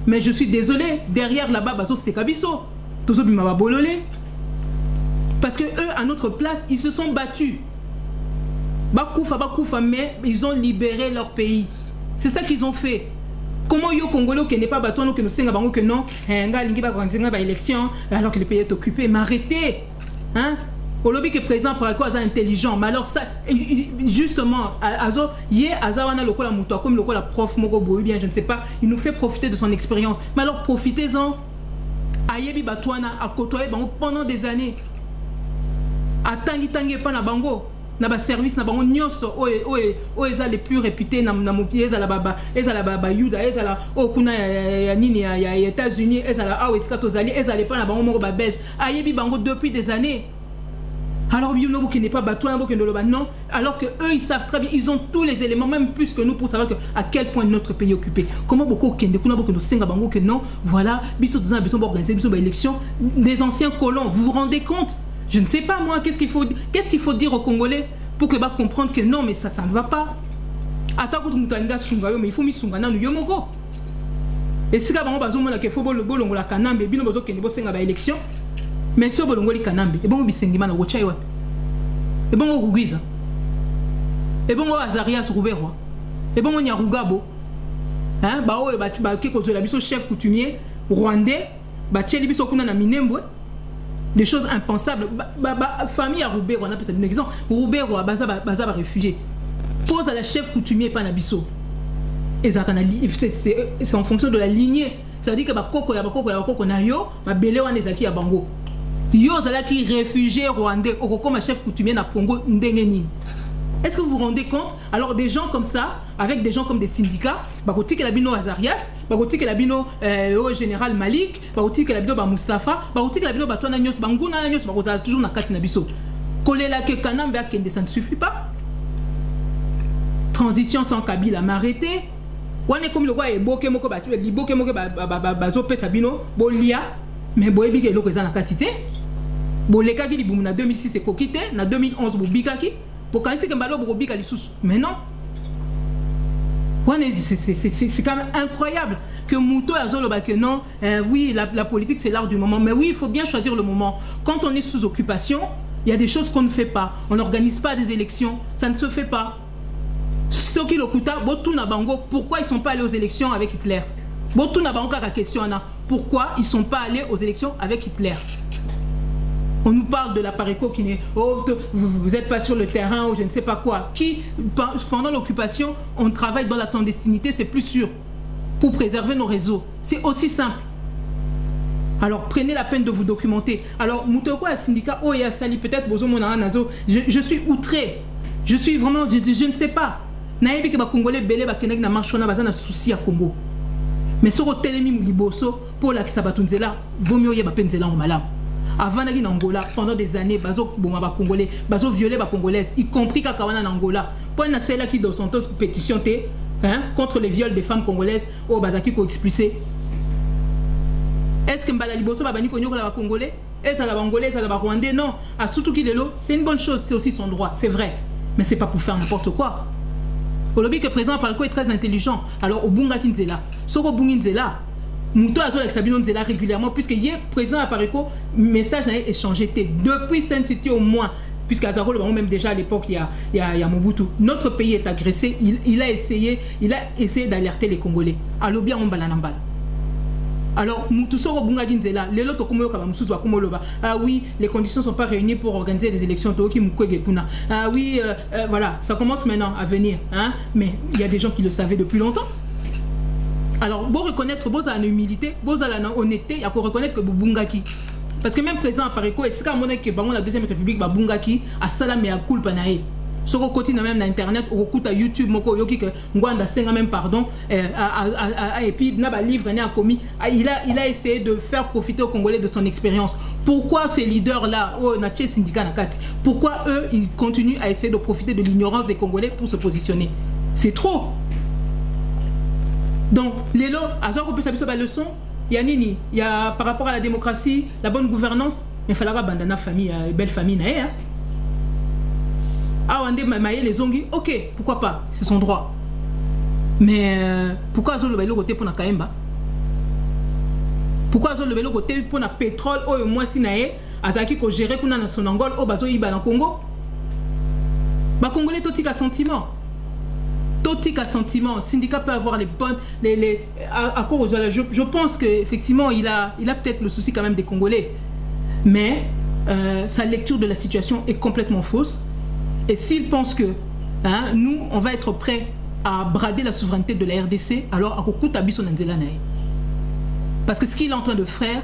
Mais je suis désolé, derrière là-bas, bah, c'est Kabiso. Tozo Bimaba Bololé. Parce que eux, à notre place, ils se sont battus. Bakoufa, mais ils ont libéré leur pays. C'est ça qu'ils ont fait. Comment yo Congolo qui n'est pas battu, que nous savons que non, élection, alors que le pays est occupé. Mais arrêtez. Hein? Au lobby que le président par quoi intelligent, mais alors ça, justement, Azawana lokola muto comme lokola prof moko boy bien, je ne sais pas, il nous fait profiter de son expérience. Mais alors profitez-en. Ayebi Batouana a côtoyé pendant des années. A tangi pas na bango, na ba service na bango nyoso o eza les plus réputés na mokieza la baba yuda ezala o kuna ya nini ya États-Unis ezala a esika tozali ezala pas na bango moko ba belge. Ayebi bango depuis des années. Alors, qui n'est pas batouin, non. Alors que eux, ils savent très bien, ils ont tous les éléments, même plus que nous, pour savoir à quel point notre pays est occupé. Comment beaucoup que non, voilà, organiser une élection, les anciens colons, vous vous rendez compte? Je ne sais pas moi, qu'est-ce qu'il faut dire aux Congolais pour que comprendre que non, mais ça ne va pas. Mais il faut mettre nous yomoko. Et si il faut la kanambe, élection. Mais si vous avez kanambe, et bon bisengima na wochai wa. Et bon rugiza. Et bon Azarias Roubero. Et bon Nyarugabo. Hein, ba o ba ke ko la biso chef coutumier rwandais, ba tcheli biso kuna na Minembwe. Des choses impensables. Famille à Roubero, on appelle ça un exemple. Roubero baza ba réfugié. Pose à la chef coutumier pas na biso. Et ça c'est en fonction de la lignée. Ça veut dire que ba koko na yo, ba belé wana ezaki ya bango. Yo zalaki réfugié rwandais au comme chef coutumier na Congo ndengeni. Est-ce que vous vous rendez compte? Alors des gens comme ça, avec des gens comme des syndicats, bakoti que la bino Azarias, bakoti que la bino au général Malik, bakoti que la bino ba Mustafa, bakoti que la bino batwana nyos banguna nyos bakota toujours na kati na biso. Kolela ke kanambe akende ça ne suffit pas. Transition sans Kabila m'arrêter. Wane comme le roi est boké moko ba tu liboké moko ba zo pesa bino bolia mais boyebi ke loko za na katité. Boleka ki libumu na 2006 et kokite na 2011 bobika ki pour quand c'est que mbalo bobika lisusu. Mais non. C'est quand même incroyable que Mouto a zolo que non, oui, la politique c'est l'art du moment. Mais oui, il faut bien choisir le moment. Quand on est sous occupation, il y a des choses qu'on ne fait pas. On n'organise pas des élections. Ça ne se fait pas. Ceux qui l'occupent, pourquoi ils ne sont pas allés aux élections avec Hitler? Pourquoi ils ne sont pas allés aux élections avec Hitler? On nous parle de la Pareco qui n'est... Oh, vous n'êtes pas sur le terrain ou je ne sais pas quoi. Qui, pendant l'occupation, on travaille dans la clandestinité, c'est plus sûr. Pour préserver nos réseaux. C'est aussi simple. Alors prenez la peine de vous documenter. Alors, Moutoko a syndicat, oh et Sali, peut-être, je suis outré. Je suis vraiment, je ne sais pas. Naïbi que les Congolais belé bakenek na marchona bazana souci à Congo. Mais sur le télémi liboso pour la kisabatunzela, vaut mieux y penzela en malam. Avant d'aller en Angola, pendant des années, bazo bon ba congolais, bazo violer ba congolaises, y compris Kakawana en Angola. Pour une celle qui Dos Santos pétition contre les viols des femmes congolaises au bazaki ko expulsé. Est-ce que Mbala Liboso ba bani konyo la ba congolais? Est-ce que la Angolais, est-ce que la Rwandais? Non, à surtout qui de l'eau, c'est une bonne chose, c'est aussi son droit, c'est vrai. Mais c'est pas pour faire n'importe quoi. Au lobby que le président Pariko est très intelligent. Alors au Bunga Kinzela, Soko Bunginzela, Mouto Azo avec Sabino Nzela régulièrement, puisque hier président à Pariko, message n'a échangé depuis Saint-City au moins, puisqu'à Azaro, même déjà à l'époque il y a Mobutu. Notre pays est agressé, il a essayé d'alerter les Congolais. À lobby on balanambala. Alors, ah oui, les conditions ne sont pas réunies pour organiser des élections. Ah oui, voilà, ça commence maintenant à venir. Hein? Mais il y a des gens qui le savaient depuis longtemps. Alors, vous reconnaître, vous avez une humilité, vous avez une honnêteté, il faut reconnaître que vous Bungaki. Parce que même président Pariko, est-ce qu'à mon avis, la deuxième république, Bungaki, a salamé à culpa nae. Sur le côté même na internet, au côté à YouTube, moko yoki que Ngwanda senga même pardon, et puis n'a livre n'a commis, il a essayé de faire profiter aux Congolais de son expérience. Pourquoi ces leaders là, oh nache syndicat nakati, pourquoi eux ils continuent à essayer de profiter de l'ignorance des Congolais pour se positionner? C'est trop. Donc les lots, à ce qu'on peut savoir la leçon, il y a nini, il y a par rapport à la démocratie, la bonne gouvernance, il fallait abandonner la famille, belle famille nae. Ah, on dit les zongi, ok, pourquoi pas, c'est son droit. Mais pourquoi Azol le côté pour la Kaemba? Pourquoi Azol le côté pour le pétrole, ou moins si nae, Azaki ko géré qu'on a dans son Angole, au bazo iba dans Congo? Bah, Congolais, totik à sentiment. Totik à sentiment. Syndicat peut avoir les bonnes. À cause, je pense qu'effectivement, il a peut-être le souci quand même des Congolais. Mais sa lecture de la situation est complètement fausse. Et s'il pense que nous, on va être prêts à brader la souveraineté de la RDC, alors à Kokuta Biso Nanzela Nae. Parce que ce qu'il est en train de faire,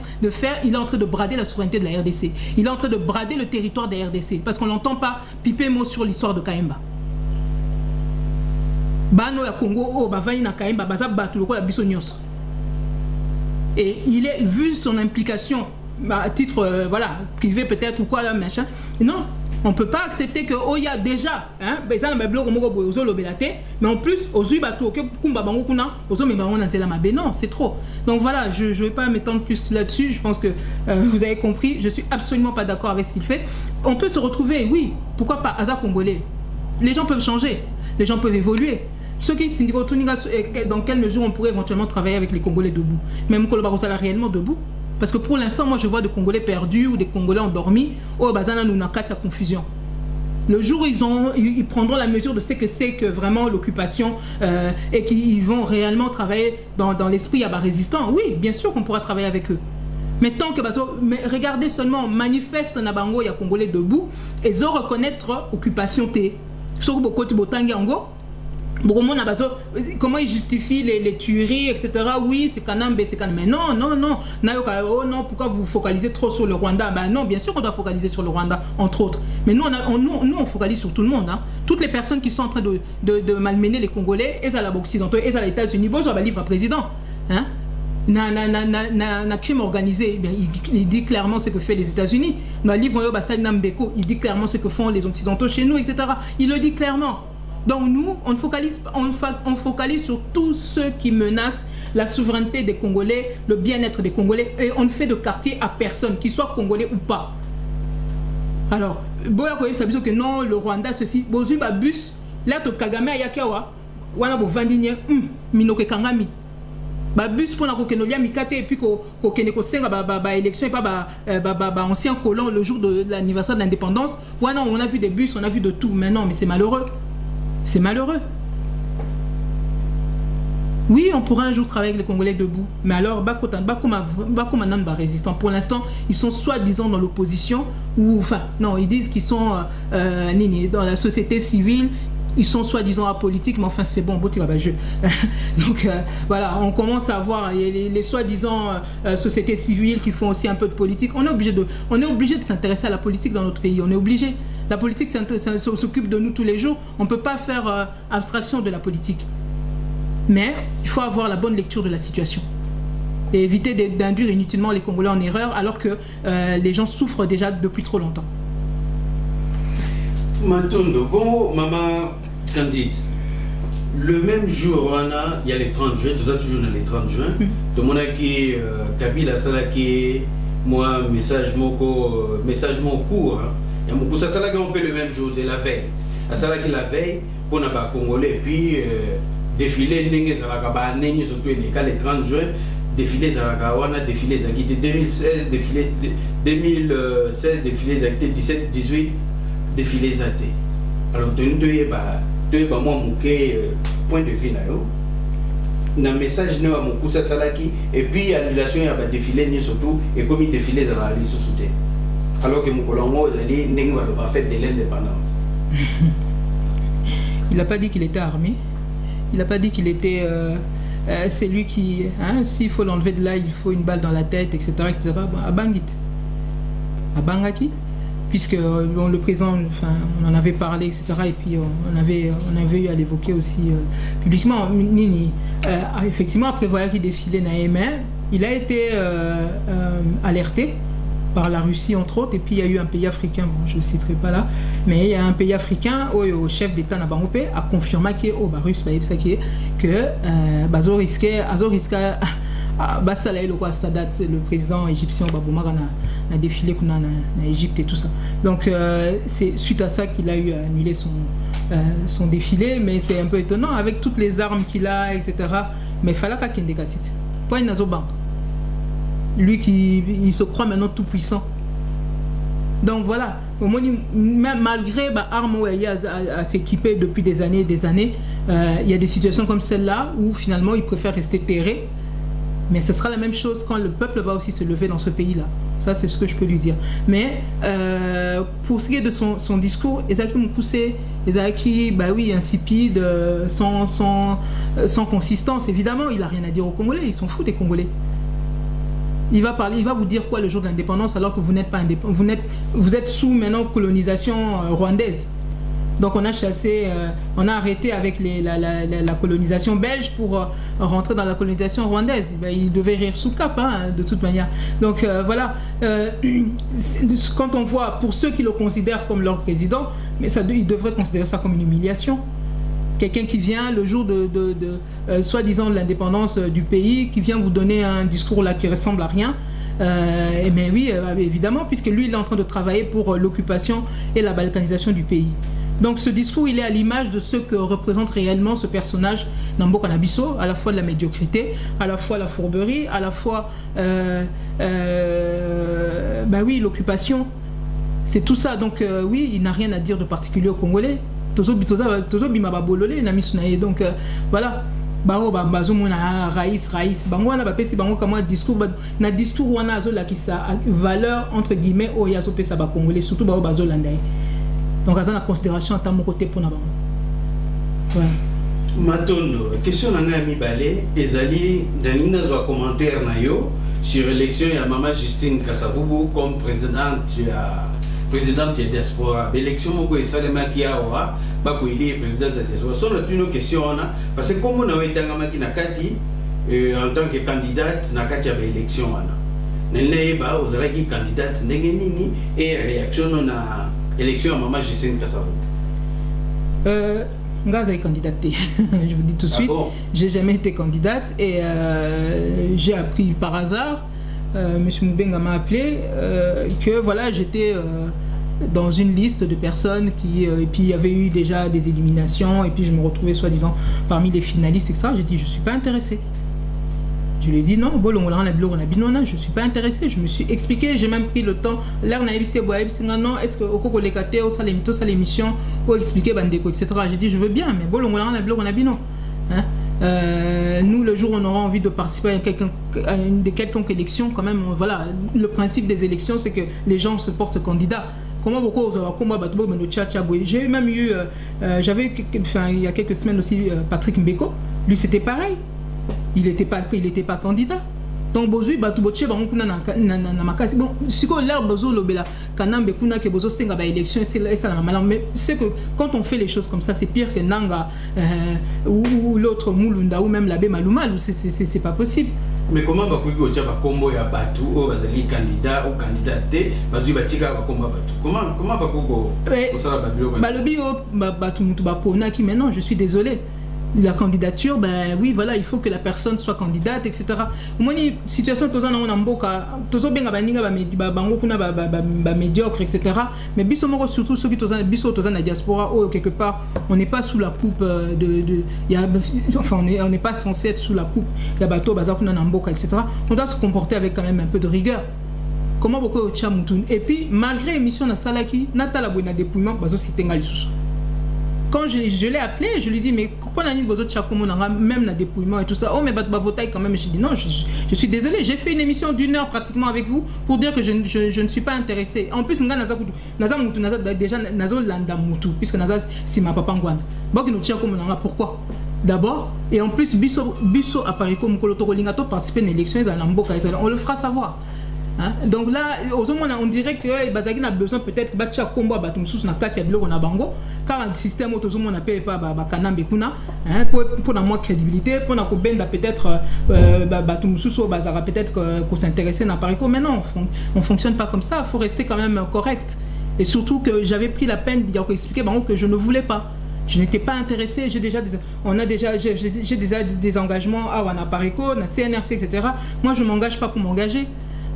il est en train de brader la souveraineté de la RDC. Il est en train de brader le territoire de la RDC. Parce qu'on n'entend pas piper mot sur l'histoire de Kaemba. Bano ya Congo, oh, bavaï na Kaemba, baza batu loko la Biso Nyos. Et il est, vu son implication, à titre, voilà, privé peut-être ou quoi là, machin, non. On ne peut pas accepter que, oh, il y a déjà, hein, mais en plus, non, c'est trop. Donc voilà, je ne vais pas m'étendre plus là-dessus, je pense que vous avez compris, je ne suis absolument pas d'accord avec ce qu'il fait. On peut se retrouver, oui, pourquoi pas, Aza Congolais. Les gens peuvent changer, les gens peuvent évoluer. Ceux qui dans quelle mesure on pourrait éventuellement travailler avec les Congolais debout, même Kolobarosa réellement debout. Parce que pour l'instant, moi je vois des Congolais perdus ou des Congolais endormis. Oh, bazana nous n'a qu'à confusion. Le jour où ils prendront la mesure de ce que c'est que vraiment l'occupation et qu'ils vont réellement travailler dans l'esprit à bas résistant, oui, bien sûr qu'on pourra travailler avec eux. Mais tant que mais regardez seulement, manifeste Nabango, il y a Congolais debout, et ils ont reconnaître occupation T. Sur beaucoup de Botangi Ango. Comment ils justifient les tueries, etc. Oui, c'est Kanambe, c'est Kanambe. Mais non, non, non. Oh non, pourquoi vous focalisez trop sur le Rwanda? Ben non, bien sûr qu'on doit focaliser sur le Rwanda, entre autres. Mais nous, on focalise sur tout le monde. Hein. Toutes les personnes qui sont en train de malmener les Congolais, et à la occidentaux, et à les États-Unis, bon, ça va livre à président. Hein? Crime organisé, il dit clairement ce que fait les États-Unis. Il dit clairement ce que font les Occidentaux chez nous, etc. Il le dit clairement. Donc nous, on focalise sur tous ceux qui menacent la souveraineté des Congolais, le bien-être des Congolais, et on ne fait de quartier à personne, qu'il soit Congolais ou pas. Alors, ça veut dire que non, le Rwanda, ceci, Bozuba bus, là, to Kagame Ayakawa, wana bo vandinye, minoke kangami. Ba bus pour la kokenolia mikate et puis ko keneko senga ba élection et pas ba ancien colon le jour de l'anniversaire de l'indépendance. Wana on a vu des bus, on a vu de tout, mais non, mais c'est malheureux. C'est malheureux. Oui, on pourra un jour travailler avec les Congolais debout. Mais alors, résistants. Pour l'instant, ils sont soi-disant dans l'opposition. Ou, enfin, non, ils disent qu'ils sont dans la société civile. Ils sont soi-disant apolitiques, mais enfin, c'est bon, beau tirage à jeu. Donc, voilà, on commence à voir les soi-disant sociétés civiles qui font aussi un peu de politique. On est obligé de s'intéresser à la politique dans notre pays. On est obligé. La politique s'occupe de nous tous les jours. On ne peut pas faire abstraction de la politique. Mais il faut avoir la bonne lecture de la situation. et éviter d'induire inutilement les Congolais en erreur alors que les gens souffrent déjà depuis trop longtemps. Matondo, bon, maman Candide, le même jour, il y a les 30 juin, tout ça toujours dans les 30 juin, tout le monde qui Kabila Salaki, moi, message mon court, il y a beaucoup ça, ça on fait le même jour, de la veille. À ça la veille, pour les Congolais, puis défilé, surtout les 30 juin, défilé Zarakawana, défilé Zakité 2016, défilé 2016, défilé Zakité 17, 18, défilé Zaté. Alors, tu as moi point de vue là. Dans le message, nous avons beaucoup ça et puis l'annulation, il y a défilé surtout, et comme il défilé Zarali sous soutien. Alors que mon colonel n'a pas fait de l'indépendance. Il n'a pas dit qu'il était armé. Il n'a pas dit qu'il était... c'est lui qui... Hein, s'il faut l'enlever de là, il faut une balle dans la tête, etc. etc. À Bangit. À Bangaki. Puisque le président, enfin, on en avait parlé, etc. Et puis on avait eu à l'évoquer aussi publiquement. Nini, effectivement, après voilà qu'il défilait Naïmé, il a été alerté par la Russie entre autres, et puis il y a eu un pays africain, bon, je ne le citerai pas là, mais il y a un pays africain où le chef d'État Nabangopé a confirmé que Bazo risquait Sadat, le président égyptien a défilé en Égypte et tout ça. Donc c'est suite à ça qu'il a eu à annuler son défilé, mais c'est un peu étonnant avec toutes les armes qu'il a, etc. Mais il fallait qu'il ait des cassites. Pas une azoban. Lui il se croit maintenant tout puissant. Donc voilà, même malgré l'arme où il y a à s'équiper depuis des années et des années, il y a des situations comme celle-là où finalement il préfère rester terré. Mais ce sera la même chose quand le peuple va aussi se lever dans ce pays-là. Ça, c'est ce que je peux lui dire. Mais pour ce qui est de son discours, Ezaki Mukuse, Ezaki, bah oui, insipide, sans consistance, évidemment, il n'a rien à dire aux Congolais, ils s'en foutent des Congolais. Il va vous dire quoi le jour de l'indépendance alors que vous n'êtes pas indépendant, vous êtes sous maintenant colonisation rwandaise. Donc on a chassé, on a arrêté avec la colonisation belge pour rentrer dans la colonisation rwandaise. Ben, il devait rire sous cap, hein, de toute manière. Donc voilà, quand on voit, pour ceux qui le considèrent comme leur président, mais ils devraient considérer ça comme une humiliation. Quelqu'un qui vient le jour soi-disant de l'indépendance du pays, qui vient vous donner un discours là qui ressemble à rien. Mais oui, évidemment, puisque lui, il est en train de travailler pour l'occupation et la balkanisation du pays. Donc ce discours, il est à l'image de ce que représente réellement ce personnage Nambo Kanabiso, à la fois de la médiocrité, à la fois la fourberie, à la fois bah oui, l'occupation. C'est tout ça. Donc oui, il n'a rien à dire de particulier aux Congolais. Donc voilà. Discours valeur entre guillemets au yazo pesa ba Congolais surtout ba bazo landai. Donc à la considération à mon côté pour n'avoir. Voilà. Matondo, question na ngami balé ezali danina zo commentaire na yo sur l'élection ya maman Justine Kasavubu comme présidente de diaspora. L'élection moko esalema ki awa ba ko ili président de diaspora. So na une question ona parce que comme on a été ngama ki na kati en tant que candidate na kati ya élection ona. Nene ba ozalaki candidate ndenge nini et réaction na élection à maman Justine Kasavubu. Ngaza est candidate. Je vous dis tout de suite, bon. J'ai jamais été candidate et j'ai appris par hasard, M. Moubenga m'a appelé, que voilà, j'étais dans une liste de personnes qui, et puis il y avait eu déjà des éliminations et puis je me retrouvais soi-disant parmi les finalistes, etc. J'ai dit, je ne suis pas intéressée. Je lui ai dit non, je ne suis pas intéressée. Je me suis expliqué, j'ai même pris le temps. Là, on a dit, non, est-ce que au cours de l'émission, ou expliquer, etc. J'ai dit, je veux bien, mais non. Nous, le jour où on aura envie de participer à une quelconque élection, quand même, voilà, le principe des élections, c'est que les gens se portent candidats. Comment beaucoup j'ai même eu, j'avais eu, enfin, il y a quelques semaines aussi, Patrick Mbeko, lui c'était pareil. Il n'était pas candidat. Donc bozui batu boche ba mukuna na makasi bon siko l'air bozo lobela kanambe kuna ke bozo senga ba élection c'est ça la malin mais c'est que quand on fait les choses comme ça c'est pire que Nanga ou l'autre Mulunda ou même l'abbé Malumal c'est pas possible. Mais comment va vous dire que combo ya batu ou bazali candidat ou candidaté bazu batika ba combo batu comment va vous ça la babilo balobi batu mutu ba pona qui maintenant je suis désolé. La candidature, ben oui, voilà, il faut que la personne soit candidate, etc. Moi, une situation, tous en amboka, tous en benga baninga bango kuna ba médiocre, etc. Mais biso surtout ceux qui biso tous en la diaspora, ou quelque part, on n'est pas sous la coupe enfin, on n'est pas censé être sous la coupe. Il y a bateau, bazar kuna amboka, etc. On doit se comporter avec quand même un peu de rigueur. Comment beaucoup au tchamoutoun. Et puis, malgré l'émission na salaki, natala boina dépouillement, bazo sitenga lisusu. Quand je l'ai appelé, je lui dis mais pourquoi on a mis vos autres chapeaux même la dépouillement et tout ça. Oh mais bah votaille quand même. Je dis non, je suis désolé. J'ai fait une émission d'1 heure pratiquement avec vous pour dire que je ne suis pas intéressé. En plus, déjà nazo landa mutu puisque naza si ma papa ngwana. Bon nous tient comme pourquoi? D'abord et en plus biso apparaît comme kolotokolingato participer à une élection on le fera savoir. Hein? Donc là, on dirait que Bazagi a besoin peut-être de combat na kati ya biloko na bango car un système où on appelle pas kanambe kuna pour la moins crédibilité pour na ko benda peut-être bazara peut-être qu'on s'intéresser na pariko mais non on fonctionne pas comme ça, il faut rester quand même correct et surtout que j'avais pris la peine d'expliquer que je ne voulais pas. Je n'étais pas intéressé, j'ai déjà des engagements à Wanaparico, na CNRC, etc. Moi je ne m'engage pas pour m'engager.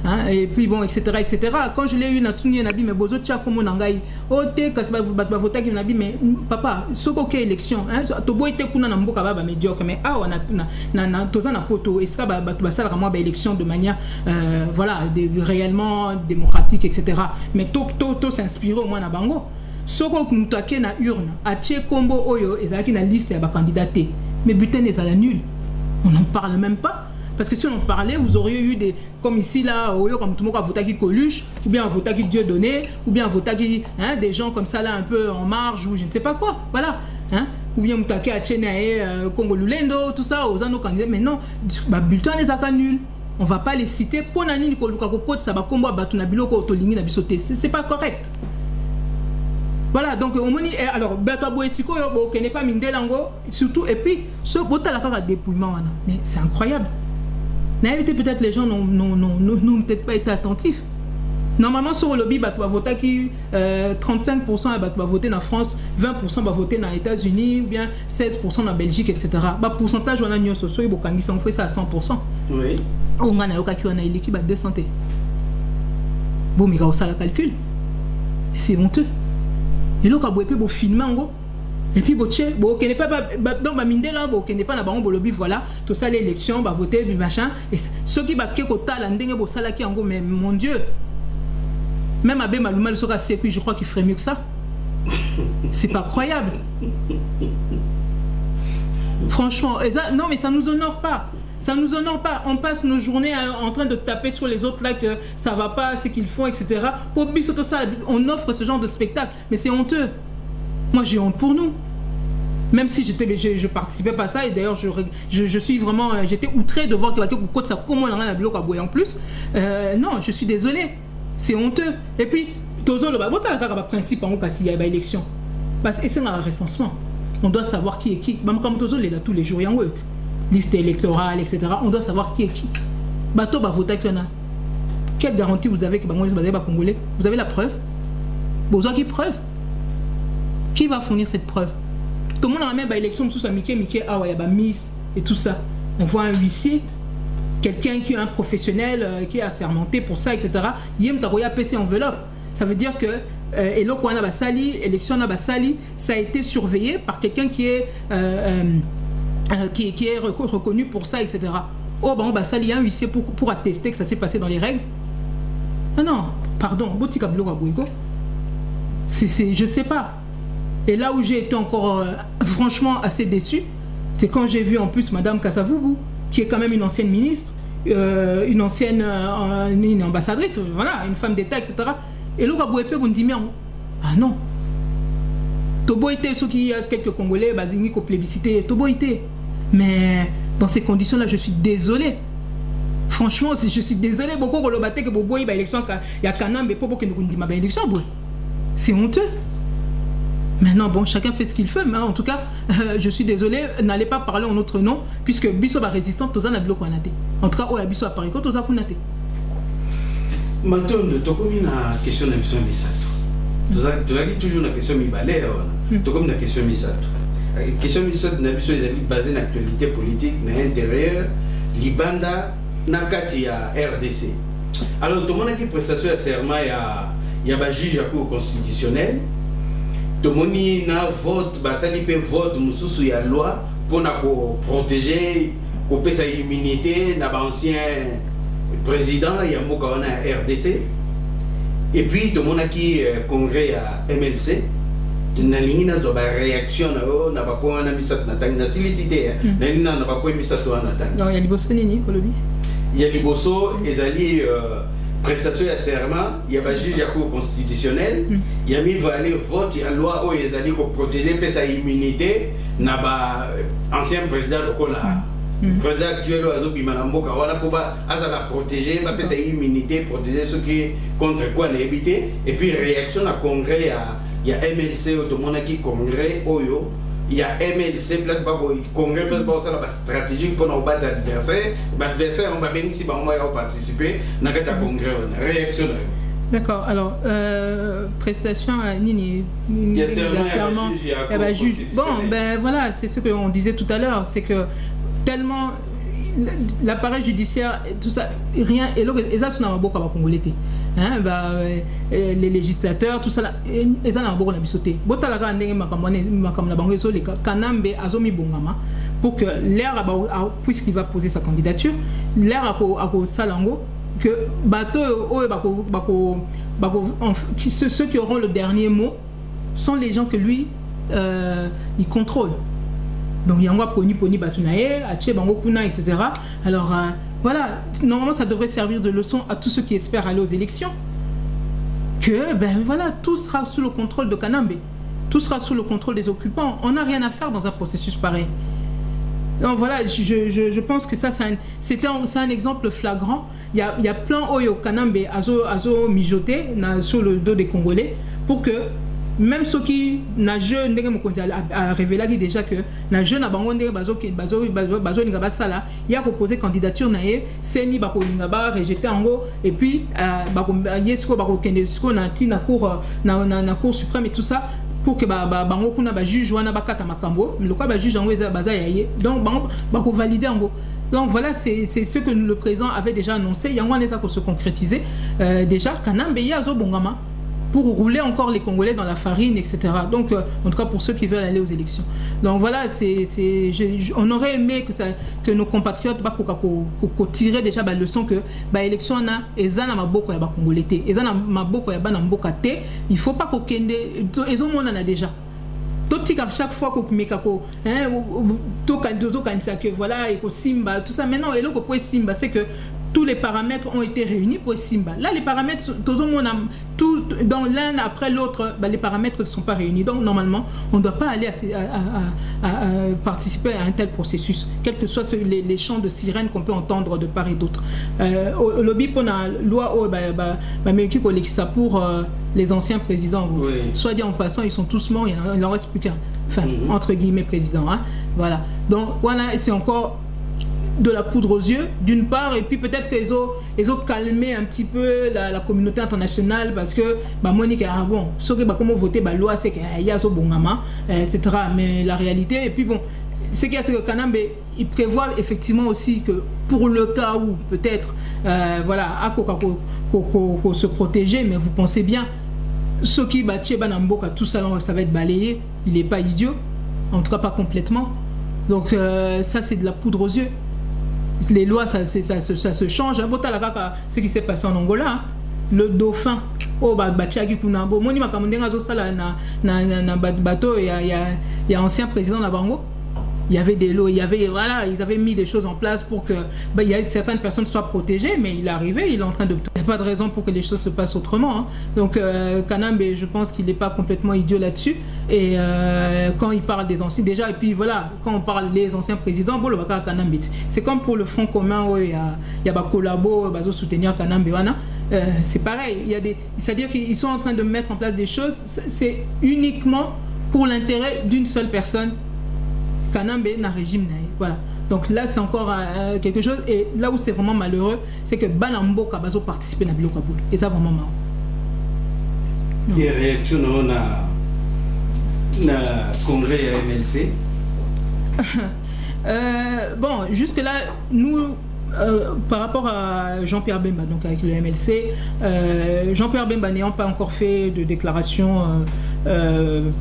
Hein, et puis bon, etc., etc. Quand je l'ai eu, mais bozo tia comme on engaille. Oh, t'es parce que voter qui mais papa, ce qu'aucun élection, hein, to boy te kuna namboka baba médiocre, mais ah, on a toza na poto, et ça ça vraiment élection de manière, voilà, réellement démocratique, etc. Mais to s'inspirer au moins na bango. Ce qu'on nous taquait na urne, à tché combo oyo, et ça qui na liste à ba candidaté, mais bulletin est à la nulle. On n'en parle même pas. Parce que si on en parlait, vous auriez eu des, comme ici, là, comme tout le monde a voté qui Coluche, ou bien a voté qui Dieu donné, ou bien a voté qui, hein, des gens comme ça, là, un peu en marge, ou je ne sais pas quoi, voilà. Hein? Ou bien Moutake à Tchenae, Congo Lulendo, tout ça, aux anneaux candidats. Mais non, bah, bulletin les accords nuls. On ne va pas les citer. Pour Nani, Nikoluka Kokot, ça va combattre Batunabilo, Kotolingi, Nabisoté. C'est pas correct. Voilà, donc on me dit, alors, Bertabo et Siko, qui n'est pas Mindelango, surtout, et puis, ce Bota la part à dépouillement, mais c'est incroyable. Peut-être les gens n'ont peut-être pas été attentifs. Normalement, sur le lobby, il va voter qui 35% va voter en France, 20% va voter dans les États-Unis, ou bien 16% en Belgique, etc. Le pourcentage, on a une société, on fait ça à 100%. Oui. On a une équipe à 200. Bon, mais ça le calcul. C'est honteux. Et là, on a filmer en gros. Et puis, bon, qui n'est pas donc là, qui n'est pas là, bon, lobby, voilà, tout ça, l'élection, va voter, machin. Et ceux qui battent au talent, qui en gros, mais mon Dieu, même Abé Malouma, je crois qu'il ferait mieux que ça. C'est pas croyable. Franchement, non, mais ça nous honore pas. Ça nous honore pas. On passe nos journées en train de taper sur les autres là que ça va pas, ce qu'ils font, etc. Pour tout ça, on offre ce genre de spectacle, mais c'est honteux. Moi, j'ai honte pour nous. Même si je participais pas à ça, et d'ailleurs, je suis vraiment... J'étais outré de voir que ça comment on a un bloc à boire en plus. Non, je suis désolé. C'est honteux. Et puis, toujours le principe en cas s'il y a une élection. Parce que c'est un recensement. On doit savoir qui est qui. Même comme toujours, il est là tous les jours, il y a une liste électorale, etc. On doit savoir qui est qui. Bateau va voter qu'il y en a. Quelle garantie vous avez que vous avez Congolais? Vous avez la preuve? Vous avez qui preuve? Qui va fournir cette preuve? Tout le monde a même une élection sous sa Mickey, ah ouais, il y a Miss et tout ça. On voit un huissier, quelqu'un qui est un professionnel, qui est assermenté pour ça, etc. Il y a PC enveloppe. Ça veut dire que l'élection Nabasali, ça a été surveillé par quelqu'un qui est reconnu pour ça, etc. Oh, ben, il y a un huissier pour attester que ça s'est passé dans les règles. Ah non, pardon, je sais pas. Et là où j'ai été encore franchement assez déçu, c'est quand j'ai vu en plus Madame Kassavoubou, qui est quand même une ancienne ministre, une ancienne une ambassadrice, voilà, une femme d'État, etc. Et là, on dit, ah non. Tobo était, ceux qui a quelques Congolais, qui ont plébiscité, Tobo était. Mais dans ces conditions-là, je suis désolé. Franchement, je suis désolé. Beaucoup de gens que Bobo il y a élection, il y a Kanam, mais pas beaucoup de gens élection. C'est honteux. Maintenant, bon, chacun fait ce qu'il fait, mais en tout cas, je suis désolé, n'allez pas parler en notre nom, puisque Bisso va résistant, tous en a bloqué. En tout cas, oh, Bisso a parlé, tous en a maintenant, tu as comme une question de mission Misato. Tu as dit toujours une question Mibalé, tu as comme une question Misato. La question Misato, est basée sur l'actualité politique, mais intérieure, Libanda, Nakati à RDC. Alors, tout le monde a qui prestation à serment, il y a un juge à cour constitutionnel. Tout le monde a vote, ça peut vote, il y a loi pour protéger, pour sa immunité, l'ancien président, il y a un RDC. Et puis, tout le monde a qui congrès à MLC. Il y a une réaction, il y a une sollicité, il y a il y a Liboso Nini, il y a Liboso, il y a prestation à serment, il y a un juge à cour constitutionnel, il y a mis aller vote, il y a une loi où il y a protéger sa immunité, il y a ancien président de Kola. Le président actuel voilà pour protéger sa immunité, protéger ceux qui contre quoi l'éviter. Et puis réaction à congrès, il y a MLC, tout le monde qui congrès, il y a MLC, place pas congrès, place pas la stratégie pour nous battre l'adversaire. L'adversaire, on va bien ici, on va participer dans le congrès, réaction. D'accord, alors, prestation à Nini, il y a serment, il y a juge. Bon, ben voilà, c'est ce qu'on disait tout à l'heure, c'est que tellement l'appareil judiciaire, tout ça, rien, et là, ils ont beaucoup à Congolais. Les législateurs, tout ça, ils ont beaucoup à bisoter. Botala ndenge makamna bango so les kanambe azomi bongama pour que l'air puisqu'il va poser sa candidature, l'air à salango que ceux qui auront le dernier mot sont les gens que lui il contrôle. Donc il y a un poni batunaye, ache bango kuna, etc. Alors voilà, normalement ça devrait servir de leçon à tous ceux qui espèrent aller aux élections. Que ben voilà, tout sera sous le contrôle de Kanambe, tout sera sous le contrôle des occupants. On n'a rien à faire dans un processus pareil. Donc voilà, je pense que ça c'est un exemple flagrant. Il y a plein Oyo Kanambe azo mijoté sur le dos des Congolais pour que même ceux qui n'a jeune a révélé déjà que na jeune abandonné bazo sala il y a proposé candidature naé seni bako lingaba rejeté en gros et puis bako yesko bako kende sko na tina cour na cour suprême et tout ça pour que bango kuna ba juge wana bakata makambo le quoi ba juge en weza baza yaye donc bako valider en gros. Donc voilà, c'est ce que le président avait déjà annoncé. Il y a un pour se concrétiser. Déjà, Kanambe yazo bongama pour rouler encore les Congolais dans la farine, etc. Donc, en tout cas, pour ceux qui veulent aller aux élections. Donc voilà, on aurait aimé que nos compatriotes tirent déjà la leçon que l'élection il faut pas qu'on ils ont déjà. À chaque fois qu'on met voilà, et Simba, tout ça, maintenant, et là, Simba, c'est que tous les paramètres ont été réunis pour Simba. Là, les paramètres, tout dans l'un après l'autre, les paramètres ne sont pas réunis. Donc, normalement, on ne doit pas aller à participer à un tel processus, quels que soient les chants de sirène qu'on peut entendre de part et d'autre. Au lobby, pour la loi pour les anciens présidents. Oui. Soit dit en passant, ils sont tous morts, il n'en reste plus qu'un. Enfin, entre guillemets, président. Hein. Voilà. Donc, voilà, c'est encore de la poudre aux yeux, d'une part, et puis peut-être qu'ils ont calmé un petit peu la communauté internationale parce que Monique a bon, ce que comment voter la loi, c'est qu'il y a ce bon maman, etc. Mais la réalité, et puis bon, ce qu'il y a, c'est que Kanambe, il prévoit effectivement aussi que pour le cas où peut-être, voilà, à se protéger, mais vous pensez bien, ce qui battait Banamboka, tout ça, ça va être balayé, il n'est pas idiot, en tout cas pas complètement. Donc ça, c'est de la poudre aux yeux. Les lois, ça se change. Ce qui s'est passé en Angola, hein. Le dauphin, oh Bachagi Kunambo, Moni Makamundenga Zosala na bateau, il y a ancien président Nabango. Il y avait des lois, voilà, ils avaient mis des choses en place pour que certaines personnes soient protégées, mais il est arrivé, il est en train de... Il n'y a pas de raison pour que les choses se passent autrement. Hein. Donc Kanambe, je pense qu'il n'est pas complètement idiot là-dessus. Et quand il parle des anciens, déjà, et puis voilà, quand on parle des anciens présidents, bon, c'est comme pour le Front commun, où il y a des collabos, soutenir Kanambe. C'est pareil, c'est-à-dire qu'ils sont en train de mettre en place des choses, c'est uniquement pour l'intérêt d'une seule personne, Kanambe n'a régime. Voilà. Donc là, c'est encore quelque chose. Et là où c'est vraiment malheureux, c'est que Banambo Kabazo participe à Biloko Kaboul. Et ça, vraiment marrant. Et réaction on a congrès à MLC. Bon, jusque-là, nous, par rapport à Jean-Pierre Bemba, donc avec le MLC, Jean-Pierre Bemba n'ayant pas encore fait de déclaration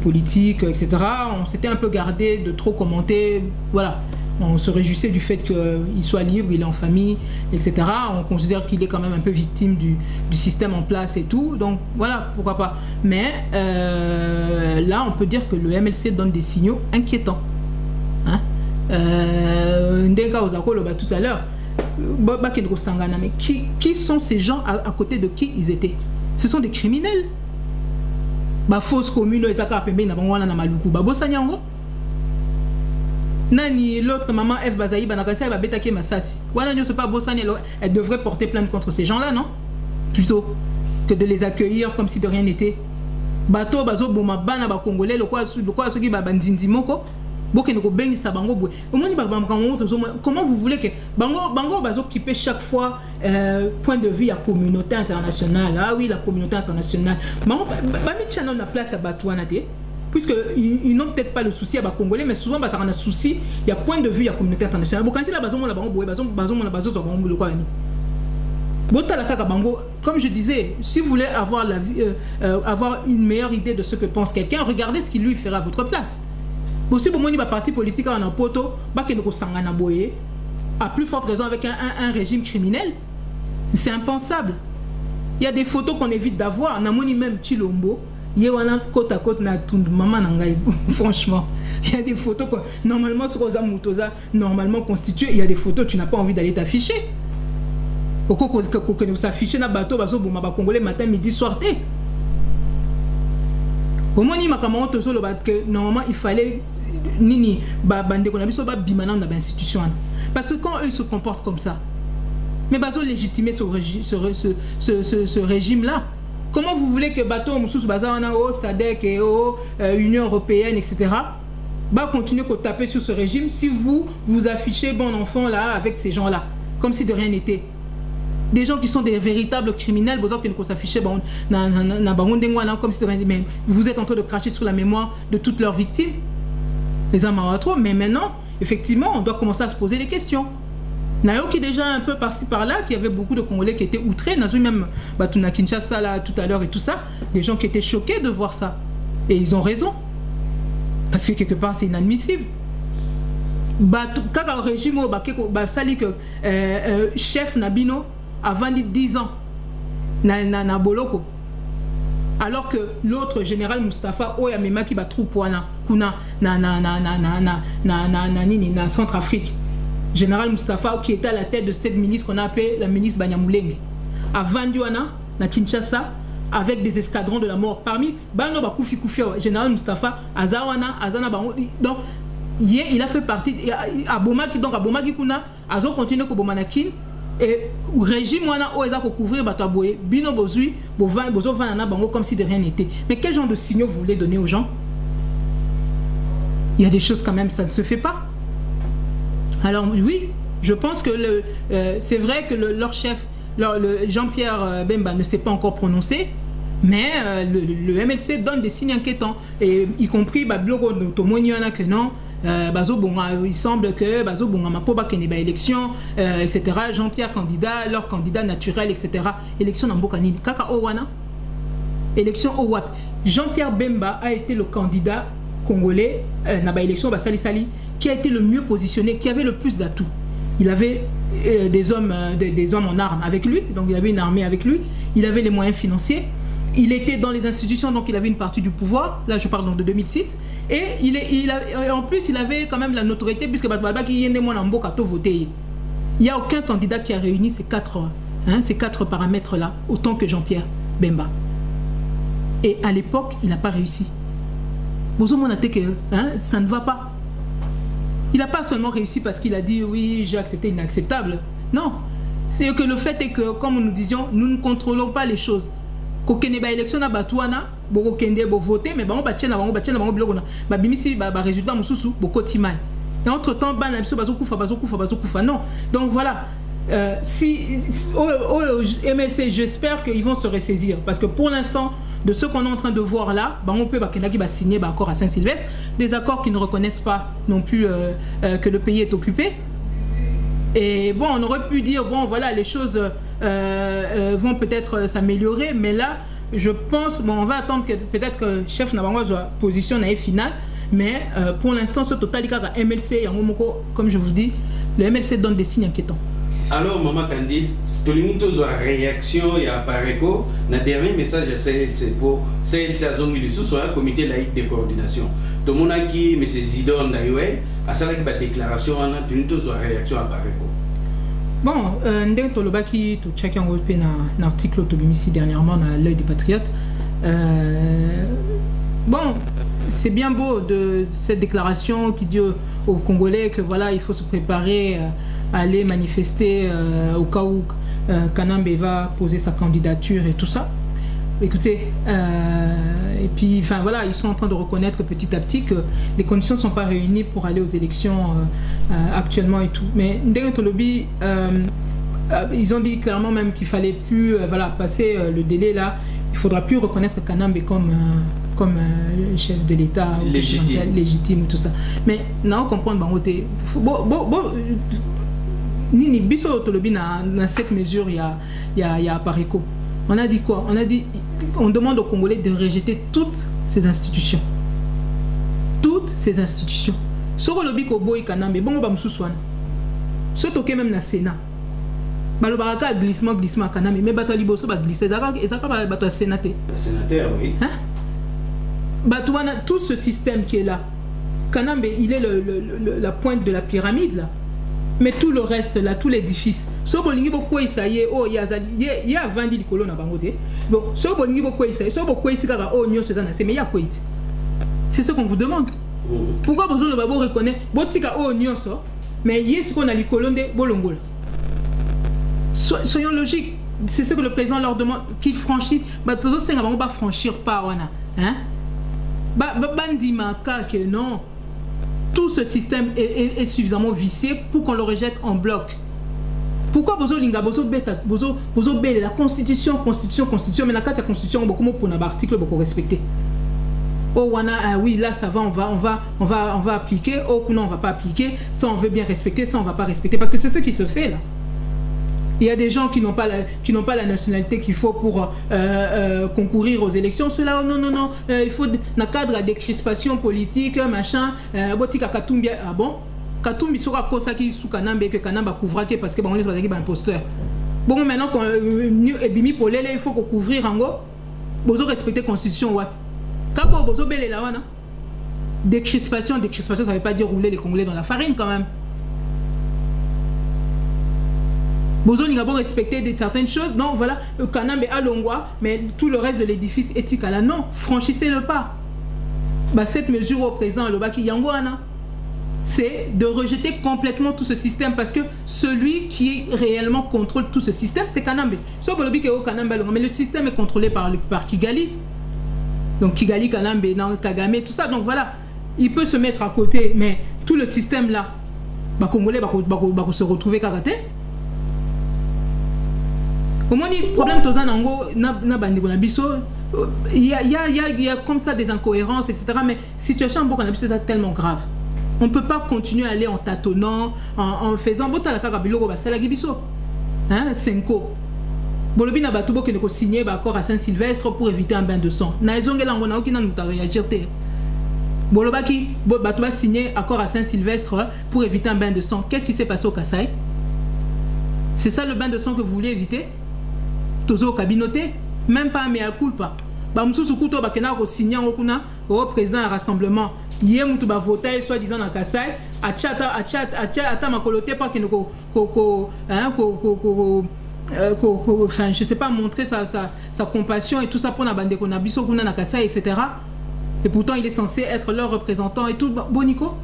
politique, etc., on s'était un peu gardé de trop commenter. Voilà. On se réjouissait du fait qu'il soit libre, il est en famille, etc. On considère qu'il est quand même un peu victime du système en place et tout. Donc voilà, pourquoi pas. Mais là, on peut dire que le MLC donne des signaux inquiétants. Hein? Ndeka Ozako l'a tout à l'heure. Mais qui sont ces gens à côté de qui ils étaient? Ce sont des criminels. Fausse commune, Nani, l'autre maman F. Bazaï, elle devrait porter plainte contre ces gens-là, non? Plutôt que de les accueillir comme si de rien n'était. Bato, bazo, boma, bana, ba congolais, le quoi, ce qui va bandindi moko. Comment vous voulez que Bango bazo quitte chaque fois point de vue à communauté internationale? Ah oui, la communauté internationale. Bango on a place à Batouana. Puisqu'ils n'ont peut-être pas le souci à Congolais, mais souvent, ça a un souci, il y a point de vue à la communauté internationale. Comme je disais, si vous voulez avoir, avoir une meilleure idée de ce que pense quelqu'un, regardez ce qu'il lui fera à votre place. Si vous avez un parti politique en Poto, à plus forte raison avec un régime criminel, c'est impensable. Il y a des photos qu'on évite d'avoir. Namoni même Chilombo. Il y a côte à côte na maman nangai. Franchement, il y a des photos que normalement sur Rosa Mutoza normalement constituées, il y a des photos tu n'as pas envie d'aller t'afficher. Pourquoi que nous s'afficher na bateau baso boma ba congolais matin midi soir té. Au moins ni makamon to solo bat que normalement il fallait nini ba bande qu'on a biso ba bimana na ba institution. Parce que quand eux se comportent comme ça, mais baso légitimer ce régime là. Comment vous voulez que bateau Moussous Bazana, SADC et Union Européenne, etc., va continuer à taper sur ce régime si vous affichez bon enfant là avec ces gens-là, comme si de rien n'était? Des gens qui sont des véritables criminels, vous avez qu'on s'affichait comme si de rien n'était. Mais vous êtes en train de cracher sur la mémoire de toutes leurs victimes. Les hommes en trop, mais maintenant, effectivement, on doit commencer à se poser des questions. Nayo qui déjà un peu par-ci par-là, qui avait beaucoup de Congolais qui étaient outrés, Nazo même Batuna Kinshasa là tout à l'heure et tout ça, des gens qui étaient choqués de voir ça. Et ils ont raison. Parce que quelque part c'est inadmissible. Quand le régime sali que chef Nabino a vendu 10 ans na Boloko. Alors que l'autre général Mustapha Oyamema qui va trouver kuna na Centrafrique. Général Mustapha, qui était à la tête de cette milice qu'on a appelée la milice Banyamulenge, a vendu na Kinshasa avec des escadrons de la mort. Parmi Bano Bakoufi Général Mustapha, Azawana, Azana Bango. Donc, il a fait partie à Bomaki, donc à Bomaki Kuna, Azo continue ko Bomanakin, et le régime wana Oeza ko couvrir Bataboye, Bino Bozui, Bozo Vanana Bango comme si de rien n'était. Mais quel genre de signaux vous voulez donner aux gens? Il y a des choses quand même, ça ne se fait pas. Alors oui, je pense que c'est vrai que leur chef, Jean-Pierre Bemba ne s'est pas encore prononcé, mais le MLC donne des signes inquiétants, et y compris Blogo Tomoniana que non, il semble que Bazo Bonga Mapoba Keneba élection, etc. Jean-Pierre candidat, leur candidat naturel, etc. Élection dans Bokanini, Kaka Owana, élection Owap. Jean-Pierre Bemba a été le candidat congolais dans l'élection Basali Sali qui a été le mieux positionné, qui avait le plus d'atouts. Il avait des hommes en armes avec lui, donc il avait une armée avec lui, il avait les moyens financiers, il était dans les institutions, donc il avait une partie du pouvoir, là je parle donc de 2006, et en plus il avait quand même la notoriété, puisque il n'y a aucun candidat qui a réuni ces quatre paramètres-là, autant que Jean-Pierre Bemba. Et à l'époque, il n'a pas réussi. Ça ne va pas. Il n'a pas seulement réussi parce qu'il a dit oui, j'ai accepté inacceptable. Non. C'est que le fait est que, comme nous disions, nous ne contrôlons pas les choses. Kokeneba élection à Batouana, boko kende bo voter mais bango ba tiena bango biloko na ba bimisi ba résultat mususu boko timai et entre temps ba na biso bazokufa non donc voilà si MLC j'espère qu'ils vont se ressaisir parce que pour l'instant de ce qu'on est en train de voir là bango peut bakendaki ba signer ba accord à Saint-Sylvestre des accords qui ne reconnaissent pas non plus que le pays est occupé. Et bon, on aurait pu dire, bon, voilà, les choses vont peut-être s'améliorer, mais là, je pense, bon, on va attendre que peut-être que le chef Nabango soit positionné finale, mais pour l'instant, ce total, MLC, comme je vous dis, le MLC donne des signes inquiétants. Alors, Maman Candide, tu as une réaction et Pareco, le dernier message, c'est pour CLC Azongi sous un comité laïque de coordination. Tout le monde qui, M. Zidon Nayoé, à ça, la déclaration, on a une réaction à Pareco. Bon, ndé tolobaki to chacun européen un article autobimisi dernièrement dans l'œil du patriote. Bon, c'est bien beau de cette déclaration qui dit aux Congolais que voilà, il faut se préparer à aller manifester au cas où Kanambe va poser sa candidature et tout ça. Écoutez, et puis enfin voilà, ils sont en train de reconnaître petit à petit que les conditions ne sont pas réunies pour aller aux élections actuellement et tout. Mais Ndenge Tolobi, ils ont dit clairement même qu'il fallait plus voilà, passer le délai là. Il faudra plus reconnaître Kanambe comme chef de l'État légitime tout ça. Mais non, comprendre bangoté. Nini biso Tolobi dans cette mesure il y a Pareco. On a dit quoi? On a dit, on demande aux Congolais de rejeter toutes ces institutions. Toutes ces institutions. Sur le bico boy kanambe, bon on va m'sousouana. Surtout que même na Sénat. Balobaraka glissement kanambe, mais bato liboso ba glisser. Ezaka ba bato sénaté. Sénateur oui. Hein? Bato wana tout ce système qui est là. Kanambe, il est la pointe de la pyramide là. Mais tout le reste là, tout l'édifice. So bolingi boko isaye oh ya vandi likolo na bango te. Donc so bolingi boko isaye, so boko isikaka oh nyonso za na se mais ya kwiti. C'est ce qu'on vous demande. Pourquoi besoin le babo reconnaît botika oh nyonso mais yes qu'on a likolo nde bolongola. Soyons logiques, c'est ce que le président leur demande qu'ils franchissent. Ba tozo senga bango ba franchir pas wana, hein? Ba bandima ka que non. Tout ce système est suffisamment vicié pour qu'on le rejette en bloc. Pourquoi Bozo Linga, Bozo Beta, Bozo Bele, la constitution, mais la carte de la constitution, beaucoup pour un article, beaucoup respecter. Oh, wana, ah oui, là ça va, on va appliquer. Oh, non, on va pas appliquer. Ça, on veut bien respecter, ça, on va pas respecter. Parce que c'est ce qui se fait là. Il y a des gens qui n'ont pas la nationalité qu'il faut pour concourir aux élections. Cela, non, il faut un cadre de décrispation politique, machin. Botika Katumbi, ah bon? Katumbi sera Kosaki sous Kanambe que Kanamba couvra parce que bon, on est un imposteur. Bon, maintenant qu'on est bimi pour l'aile, il faut qu'on couvrir en gros. Bozo respecter la constitution, ouais. Kako Bozo Bele là, non? Décrispation, ça ne veut pas dire rouler les Congolais dans la farine quand même. Bozo n'y a pas respecté certaines choses. Non, voilà, le Kanambe à Longwa, mais tout le reste de l'édifice éthique là, non, franchissez le pas. Bah, cette mesure au président Lobaki Yangwana, c'est de rejeter complètement tout ce système parce que celui qui réellement contrôle tout ce système, c'est Kanambe. Sauf que le mais le système est contrôlé par Kigali. Donc Kigali, Kanambe, Kagame, tout ça. Donc voilà, il peut se mettre à côté, mais tout le système là, bah, Congolais va se retrouver karaté. Au moins, le problème il y a comme ça des incohérences, etc. Mais la situation est tellement grave. On ne peut pas continuer à aller en tâtonnant, en faisant. Hein, Senko. Bolobi na batubo qui ne signé accord à Saint-Sylvestre pour éviter un bain de sang. Na ezongela ngona okina nuta réagir te. Bolobaki batuba signé accord à Saint-Sylvestre pour éviter un bain de sang. Qu'est-ce qui s'est passé au Kasaï? C'est ça le bain de sang que vous voulez éviter? Tozo kabinoté, même pas mea culpa. Ba mususu kuto bakena ko signer okuna au président un rassemblement. Hier mutu ba voter soit disant na Kasaï, ata makoloté pas que enfin, je sais pas, montrer sa compassion et tout ça pour la bande qu'on a biso kuna na Kasaï, etc. Et pourtant il est censé être leur représentant et tout. Bonico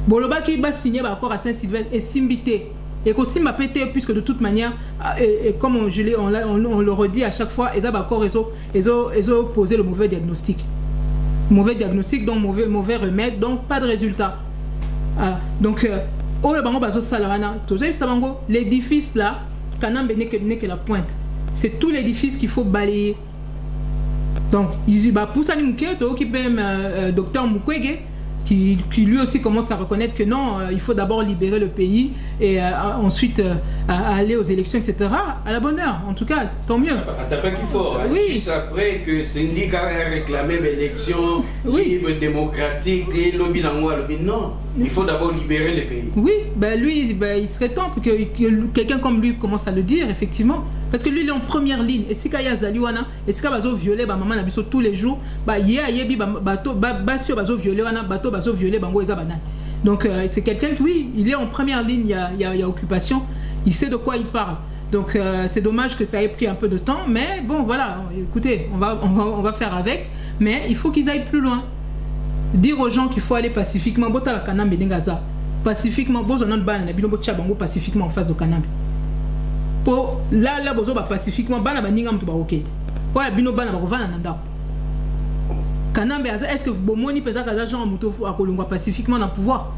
Boloba qui va signer accord à Saint-Sylvestre et Simbité. Et qu'aussi m'a pété, puisque de toute manière, et comme on le redit à chaque fois, ils ont posé le mauvais diagnostic. Mauvais diagnostic, donc mauvais remède, donc pas de résultat. Donc, l'édifice là, Kanambe n'est que la pointe. C'est tout l'édifice qu'il faut balayer. Donc, pour ça, docteur Mukwege, qui lui aussi commence à reconnaître que non, il faut d'abord libérer le pays et ensuite aller aux élections, etc. À la bonne heure, en tout cas, tant mieux. T'as pas qu'il faut, oui. Juste après que syndicat a réclamé l'élection libre, démocratique, et lobby non, il faut d'abord libérer le pays. Oui, ben lui, il serait temps que quelqu'un comme lui commence à le dire, effectivement. Parce que lui, il est en première ligne. Et si il y a Zaliwana, et si il y a violé, maman a vu tous les jours, donc c'est quelqu'un qui, oui, il est en première ligne, il y a occupation, il sait de quoi il parle. Donc c'est dommage que ça ait pris un peu de temps, mais bon, voilà, écoutez, on va faire avec, mais il faut qu'ils aillent plus loin. Dire aux gens qu'il faut aller pacifiquement, pacifiquement, pacifiquement en face de Kanambe. Pour là pacifiquement, est-ce que Bomoni peut pacifiquement dans le pouvoir?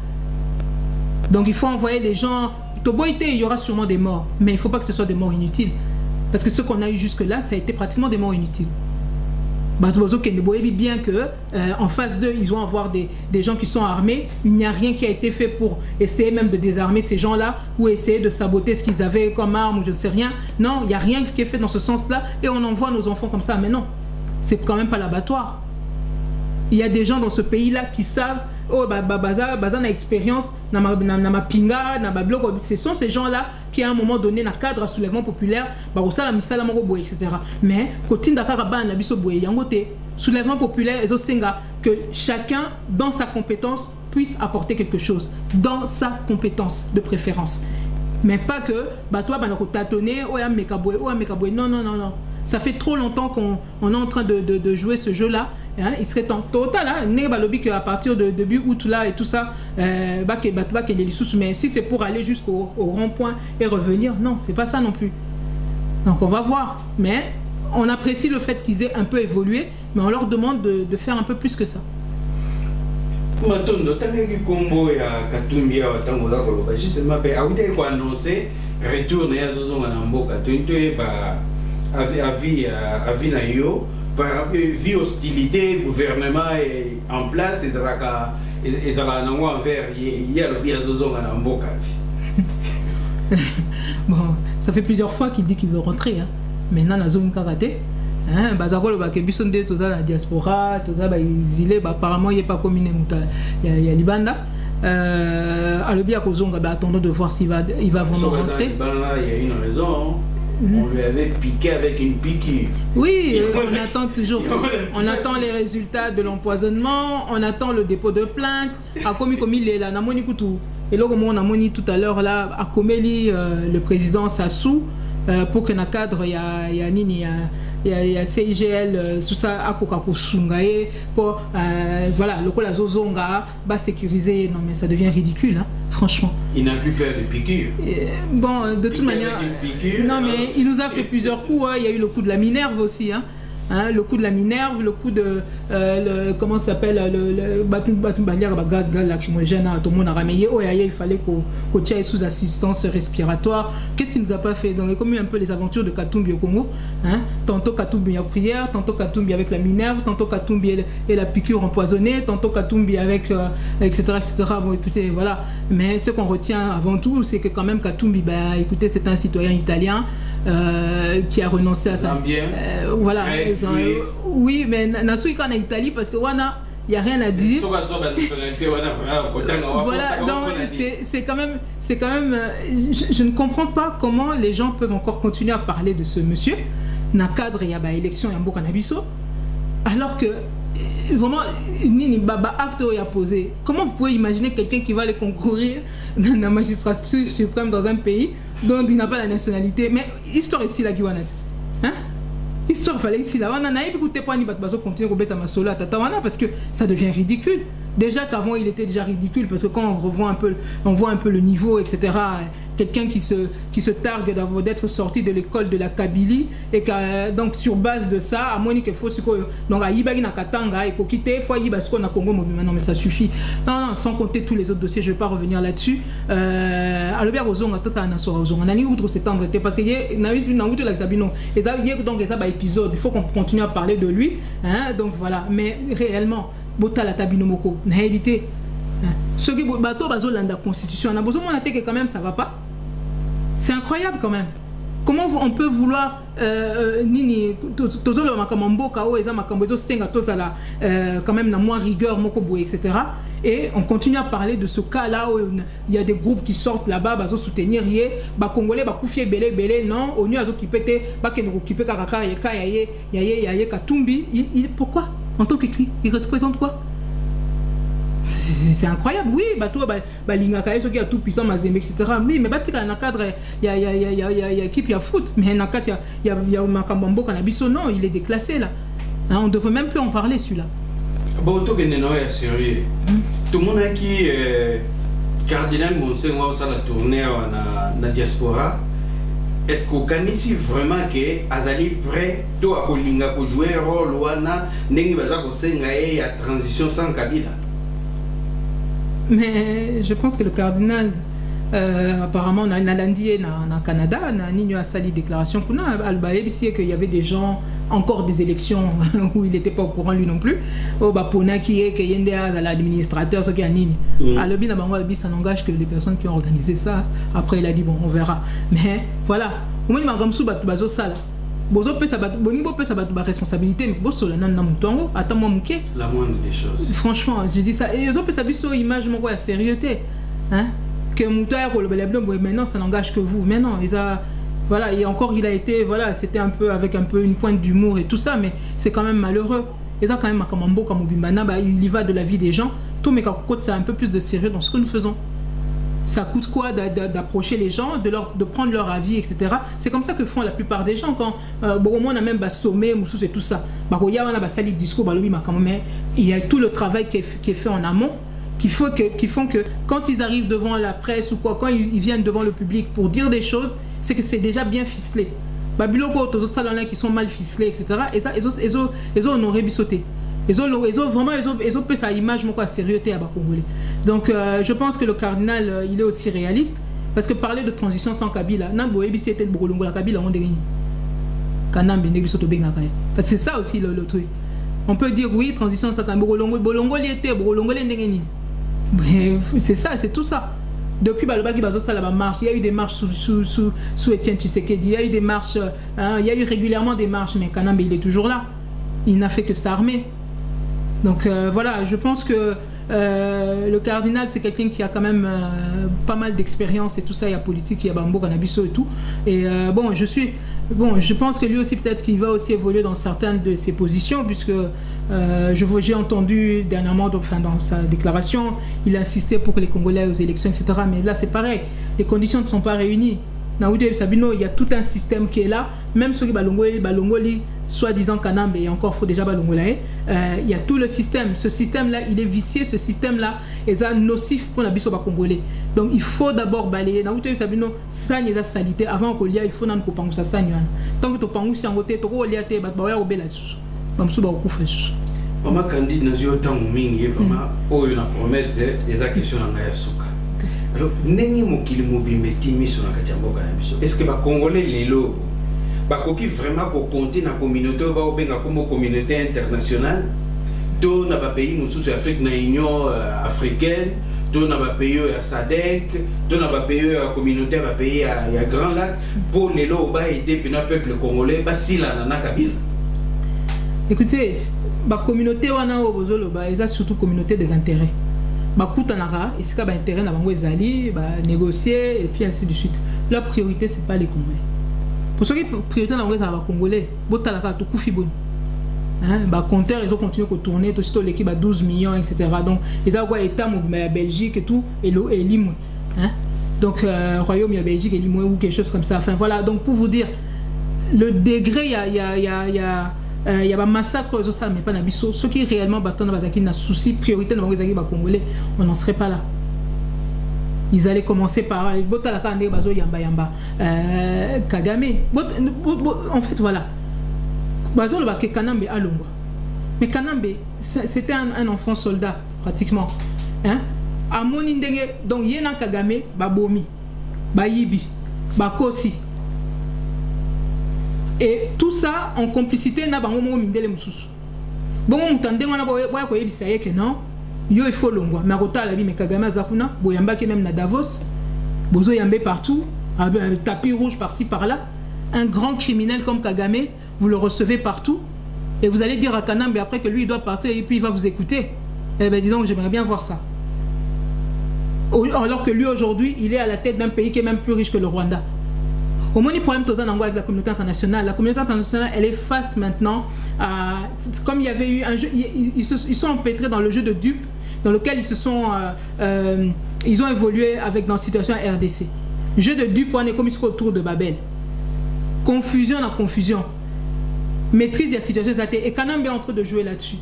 Donc il faut envoyer les gens. Il y aura sûrement des morts, mais il ne faut pas que ce soit des morts inutiles. Parce que ce qu'on a eu jusque-là, ça a été pratiquement des morts inutiles. Bien que en face d'eux, ils vont avoir des gens qui sont armés. Il n'y a rien qui a été fait pour essayer même de désarmer ces gens-là ou essayer de saboter ce qu'ils avaient comme arme ou je ne sais rien. Non, il n'y a rien qui est fait dans ce sens-là et on envoie nos enfants comme ça. Mais non, c'est quand même pas l'abattoir. Il y a des gens dans ce pays-là qui savent, oh, bazan a expérience, pinga, ce sont ces gens-là qui à un moment donné, dans le cadre de soulèvement populaire, etc. Mais, soulèvement populaire, que chacun, dans sa compétence, puisse apporter quelque chose, dans sa compétence de préférence. Mais pas que, toi, non. Ça fait trop longtemps qu'on est en train de jouer ce jeu-là. Hein, il serait temps total, à partir de début août là et tout ça, mais si c'est pour aller jusqu'au rond-point et revenir, non, c'est pas ça non plus. Donc on va voir, mais on apprécie le fait qu'ils aient un peu évolué, mais on leur demande de faire un peu plus que ça. Matondo, combo ya Katumbi ya watangola koloba justement pe awite ko annoncer retour na yazo na mboka twente ba avis na yo par vie hostilité gouvernement est en place et ça la nango envers il y a le yazo na mboka. Bon, ça fait plusieurs fois qu'il dit qu'il veut rentrer, hein. Maintenant na zone karaté. Hein, bazakolo ba kebiso nde toza la diaspora, toza ba exilé, apparemment il est pas communé muta il y a Libanda. Alobi akozonga ba attendons de voir s'il va vraiment rentrer. Il y a une raison. On lui avait piqué avec une piqûre. Oui, on attend toujours. On attend les résultats de l'empoisonnement, on attend le dépôt de plainte. A comme il est là, namoni kutu. Et là comme on a moni tout à l'heure là a Komeli le président Sassou pour que na cadre il y a nini il y a CIGL, tout ça, à Kokakosungae, pour, voilà, le la Zozonga, va sécuriser. Non, mais ça devient ridicule, hein, franchement. Il n'a plus peur de piqûres. Bon, de toute manière. Non, mais il nous a fait plusieurs coups. Hein. Il y a eu le coup de la Minerve aussi. Hein. Hein, le coup de la Minerve, le coup de. Comment ça s'appelle le gaz lacrymogène, tout le monde a ramé. Oh, il fallait qu'on tire sous assistance respiratoire. Qu'est-ce qu'il nous a pas fait? Donc, il y a comme un peu les aventures de Katumbi au Congo. Hein. Tantôt Katumbi en prière, tantôt Katumbi avec la Minerve, tantôt Katumbi et la piqûre empoisonnée, tantôt Katumbi avec. Etc. Bon, écoutez, voilà. Mais ce qu'on retient avant tout, c'est que quand même Katumbi, bah, écoutez, c'est un citoyen italien. Qui a renoncé à ça. Voilà. Oui, mais Nassou en Italie parce que Wana, il n'y a rien à dire. Voilà, donc c'est quand même, je ne comprends pas comment les gens peuvent encore continuer à parler de ce monsieur. Dans le cadre, il y a une élection, il y a un beau cannabis. Alors que vraiment, Nini Baba acte a posé. Comment vous pouvez imaginer quelqu'un qui va aller concourir dans la magistrature suprême dans un pays dont il n'a pas la nationalité? Mais histoire ici la Guiwana. Hein? Histoire fallait ici là. On a écouté pas ni batbazo continuer à mettre ma sola tatawana parce que ça devient ridicule. Déjà qu'avant il était déjà ridicule parce que quand on revoit un peu, on voit un peu le niveau, etc. quelqu'un qui se targue d'être sorti de l'école de la Kabylie et donc sur base de ça à moins qu'il faut donc à Ibagi na Katanga et quitter faut Iba ce qu'on a Congo non mais ça suffit non sans compter tous les autres dossiers je vais pas revenir là-dessus Albert Ozonga tout à Nassau Ozonga nani outre s'étendre parce que y na eu na outre la Sabino et ça donc ça ba épisode il faut qu'on continue à parler de lui hein donc voilà mais réellement bota la Tabino Moko n'a évité ce qui bateau bazolanda constitution on a besoin on a que quand même ça va pas. C'est incroyable quand même. Comment on peut vouloir nini tozolo makambo kao eza makambo zo senga tozala quand même na moins rigueur moko boye etc. Et on continue à parler de ce cas là où il y a des groupes qui sortent là-bas bazo soutenir yé ba congolais ba kufie belé non au lieu azo qui pété ba ke no occuper kakaka ya Katumbi pourquoi en tant qu'écrit il représente quoi? C'est incroyable, oui, bateau, l'ingaka, ceux qui a tout puissant, Mazembe, etc. Oui, mais batika, dans le cadre, il y a équipe, il y a foot, mais dans le cadre, il y a Makambambo, Kanabiso, non, il est déclassé là. Hein, on ne devrait même plus en parler celui-là. Bon, tout est sérieux. Tout le monde a qui, Cardinal Monseigneur, ça la tournée dans la diaspora. Est-ce qu'on can ici vraiment que Azali prêt tout à Kolinga pour jouer un rôle ou n'est-ce pas la transition sans Kabila? Mais je pense que le cardinal, apparemment, on a lundi au Canada, on a une déclaration qu'on a Albaïb, qu'il y avait des gens, encore des élections où il n'était pas au courant lui non plus. Au Bapona qui est l'administrateur, ce qui est Nini. À l'Obi, ça n'engage que les personnes qui ont organisé ça. Après, il a dit bon, on verra. Mais voilà, au moins, il m'a comme sous bateau ça là. Bozo peut sa responsabilité mais bozo la nan mutongo attends moi muké la moindre des choses franchement j'ai dit ça et bozo peut sa biso image mon quoi sérieuxté hein que mutoya ko le mais non ça n'engage que vous mais non ils a voilà et encore il a été voilà c'était un peu avec un peu une pointe d'humour et tout ça mais c'est quand même malheureux et ça quand même comme Mbo comme Bimbana il y va de la vie des gens tout mais quand côté ça un peu plus de sérieux dans ce que nous faisons. Ça coûte quoi d'approcher les gens, de prendre leur avis, etc. C'est comme ça que font la plupart des gens quand bon, on a même sommé, Moussous et tout ça. Il y a un sali discours, mais il y a tout le travail qui est fait en amont qui font que quand ils arrivent devant la presse ou quoi, quand ils viennent devant le public pour dire des choses, c'est que c'est déjà bien ficelé. Babiloko, tous les salons qui sont mal ficelés, etc. Et ça, ils ont honoré bissoté. Ils ont vraiment fait sa image mon quoi sérieuxté à Congolais. Donc je pense que le cardinal il est aussi réaliste parce que parler de transition sans Kabila Nambo Ebisi était Bolongo la Kabila on dégage Kanambe Nebisoto Benga parce que c'est ça aussi le truc. On peut dire oui transition sans Kabila Bolongo il était Bolongo l'endégani. C'est ça, c'est tout ça. Depuis Balobaki Bazosa la marche, il y a eu des marches sous Etienne Tshisekedi, il y a eu des marches il y a eu régulièrement des marches mais Kanambe il est toujours là. Il n'a fait que s'armer. Donc voilà, je pense que le cardinal c'est quelqu'un qui a quand même pas mal d'expérience et tout ça, il y a politique, il y a Bambo, Canabiso et tout. Et je pense que lui aussi peut-être qu'il va aussi évoluer dans certaines de ses positions puisque j'ai entendu dernièrement dans sa déclaration, il a insisté pour que les Congolais aux élections, etc. Mais là c'est pareil, les conditions ne sont pas réunies. Sabino, il y a tout un système qui est là, même ceux qui Balongoli, soi-disant Kanambe, et encore faut déjà Balongolae, il y a tout le système. Ce système-là, il est vicié, ce système-là est nocif pour la biso congolais. Donc il faut d'abord balayer. Sabino, ça n'est pas salité. Avant qu'on y aille, il faut n'en couper ça ça. Tant que tu penses si en côté, tu vas y aller, tu vas y aller là-dessus. Bamsou ba okufa. Maman Candide n'a eu autant mingi vraiment. Oh, il a promis des questions en Ayasuka. Alors, est-ce que les Congolais les lots qui vraiment compter dans la communauté comme communauté internationale dans les pays de l'Afrique, dans l'Union africaine, dans les pays à SADC, dans les pays à la communauté à Grand Lac pour les lots aider le peuple congolais si la nana Kabila. Écoutez, la communauté c'est surtout communauté des intérêts. Bakutanara, et c'est intérêt d'avoir négocier et puis ainsi de suite. La priorité c'est pas les Congolais. Pour ceux qui priorité d'avoir les Congolais, botalaka tout koufi bon. Hein, compteur ils ont continué à tourner, tout suite l'équipe à 12 millions etc. Donc ils ont quoi État Belgique et tout et Limoux. Hein, donc Royaume il y a Belgique et Limoux ou quelque chose comme ça. Enfin voilà, donc pour vous dire le degré il y a un massacre aux ça mais pas nabiso ceux qui réellement battent dans bazaki na souci priorité dans les Congolais on n'en serait pas là ils allaient commencer par Kagame. En fait, voilà. Kanambe a Longwa. Mais Kanambe, c'était un enfant soldat, pratiquement. Hein? À Monindenge, donc Yena Kagame, Babomi, Bayibi, Bakosi. Et tout ça en complicité, n'a pas moment mindele mususu. Bon, on entendait, on a voyé que non, il faut Longwa. Mais à la vie, mais Kagame Zakuna, Boyamba qui même na Davos, Bozo Yambe partout, un tapis rouge par-ci par-là. Un grand criminel comme Kagame, vous le recevez partout. Et vous allez dire à Kanambe après que lui il doit partir et puis il va vous écouter. Eh bien disons, j'aimerais bien voir ça. Alors que lui aujourd'hui, il est à la tête d'un pays qui est même plus riche que le Rwanda. Au moins, le problème avec la communauté internationale. La communauté internationale, elle est face maintenant à... Comme il y avait eu un jeu, ils sont empêtrés dans le jeu de dupes, dans lequel ils ont évolué dans la situation RDC. Jeu de dupes, on est comme autour de Babel. Confusion dans confusion. Maîtrise de la situation et Kanambe est en train de jouer là-dessus.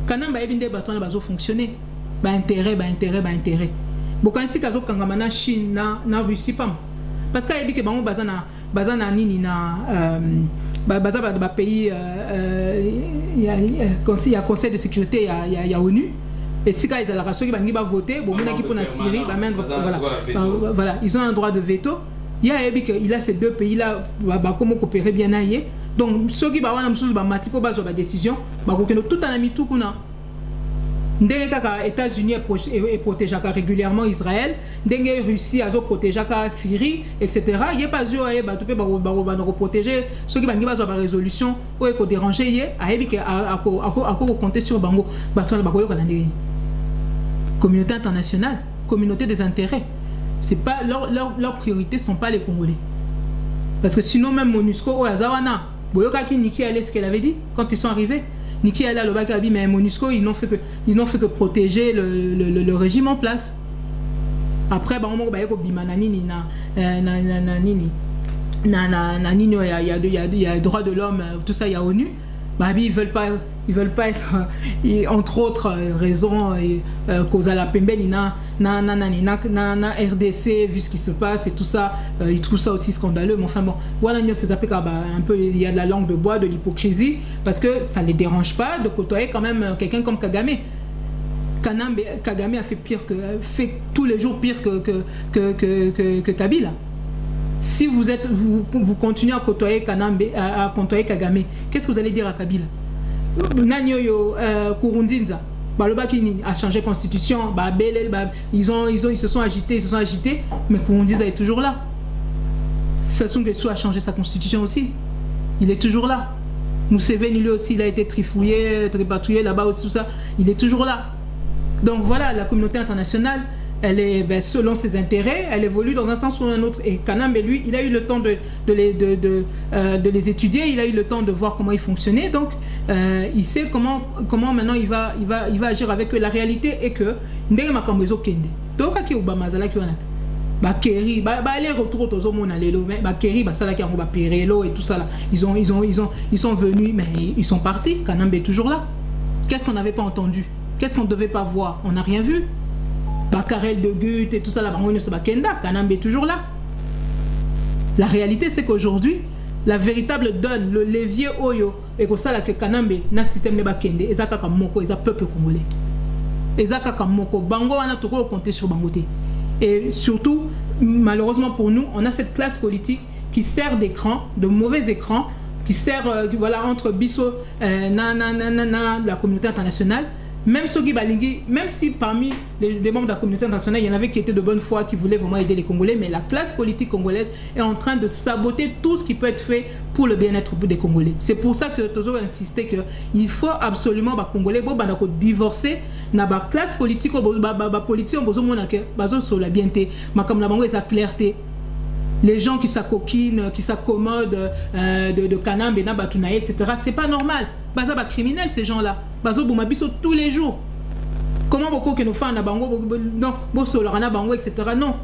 Kanambe a des bâtons qui vont fonctionner. Intérêt. Bon, quand c'est kazo kangamana Chine na Russie pas. Parce qu'il y a des gens qui bazana nini na baza pays il y a conseil de sécurité il y a ONU. Et si ils ont ceux qui vont voter, bon qui pour la Syrie, voilà, ils ont un droit de veto. Il a ces deux pays là comment coopérer bien ailleurs. Donc, ceux qui vont avoir des décisions, tout en ami tout qu'on a. Les États-Unis protègent régulièrement Israël, les Russie protègent la Syrie, etc. Il n'y a pas de protéger ceux qui vont avoir des résolutions ou qui déranger, à compter sur la communauté internationale, communauté des intérêts. Pas, leurs priorités ne sont pas les Congolais. Parce que sinon, même MONUSCO ou Azawana, Boyokaki Niki allait ce qu'elle avait dit quand ils sont arrivés. Niki allait à l'Obakabi, mais MONUSCO, ils n'ont fait que protéger le régime en place. Après, il y a droit de l'homme, tout ça, il y a ONU. Ils veulent pas être, entre autres raisons, cause à la pembeni na RDC, vu ce qui se passe et tout ça, ils trouvent ça aussi scandaleux. Mais enfin bon, voilà, c'est un peu, il y a de la langue de bois, de l'hypocrisie, parce que ça ne les dérange pas de côtoyer quand même quelqu'un comme Kagame. Kagame a fait tous les jours pire que Kabila. Si vous continuez à côtoyer Kagame, qu'est-ce que vous allez dire à Kabila? Nanyoyo Kurundinza, Balobaki a changé la constitution, ils se sont agités, mais Kurundinza est toujours là. Sassou Nguesso a changé sa constitution aussi, il est toujours là. Museveni lui aussi, il a été trifouillé, tripatouillé là-bas aussi, tout ça, il est toujours là. Donc voilà, la communauté internationale, elle est selon ses intérêts, elle évolue dans un sens ou un autre. Et Kanambe, lui, il a eu le temps de les étudier, il a eu le temps de voir comment ils fonctionnaient. Donc, il sait comment maintenant il va agir avec eux. La réalité est que ndenge makambo ezokende. Toka ki Obama zalaki wana. Ba keri, aller retour aux mona lelo, mais ba keri ba sala ki ba perelo et tout ça là. Ils sont venus, mais ils sont partis. Kanambe est toujours là. Qu'est-ce qu'on n'avait pas entendu? Qu'est-ce qu'on ne devait pas voir? On n'a rien vu. Bakarel de Gut et tout ça là, Kanambe est toujours là. La réalité c'est qu'aujourd'hui, la véritable donne, le levier Oyo, et que ça là que Kanambe n'a système de Bakende, et ça comme moko, et ça peuple congolais. Et ça comme moko, Bango on a tout compter sur Bangoté. Et surtout, malheureusement pour nous, on a cette classe politique qui sert d'écran, de mauvais écran, qui sert voilà entre Bisso, la communauté internationale. Même ceux qui balingui, même si parmi les membres de la communauté internationale, il y en avait qui étaient de bonne foi, qui voulaient vraiment aider les Congolais, mais la classe politique congolaise est en train de saboter tout ce qui peut être fait pour le bien-être des Congolais. C'est pour ça que Tozo a insisté qu'il faut absolument les Congolais divorcer na la classe politique, sur la bienté, comme la bango et sa clarté. Les gens qui s'accoquinent, qui s'accommodent de Kanambe, etc. C'est pas normal. Baza ba criminel ces gens-là. Bazo Boumabiso tous les jours. Comment beaucoup que nous faisons na bango, non, bosso lorana bango, etc. Non.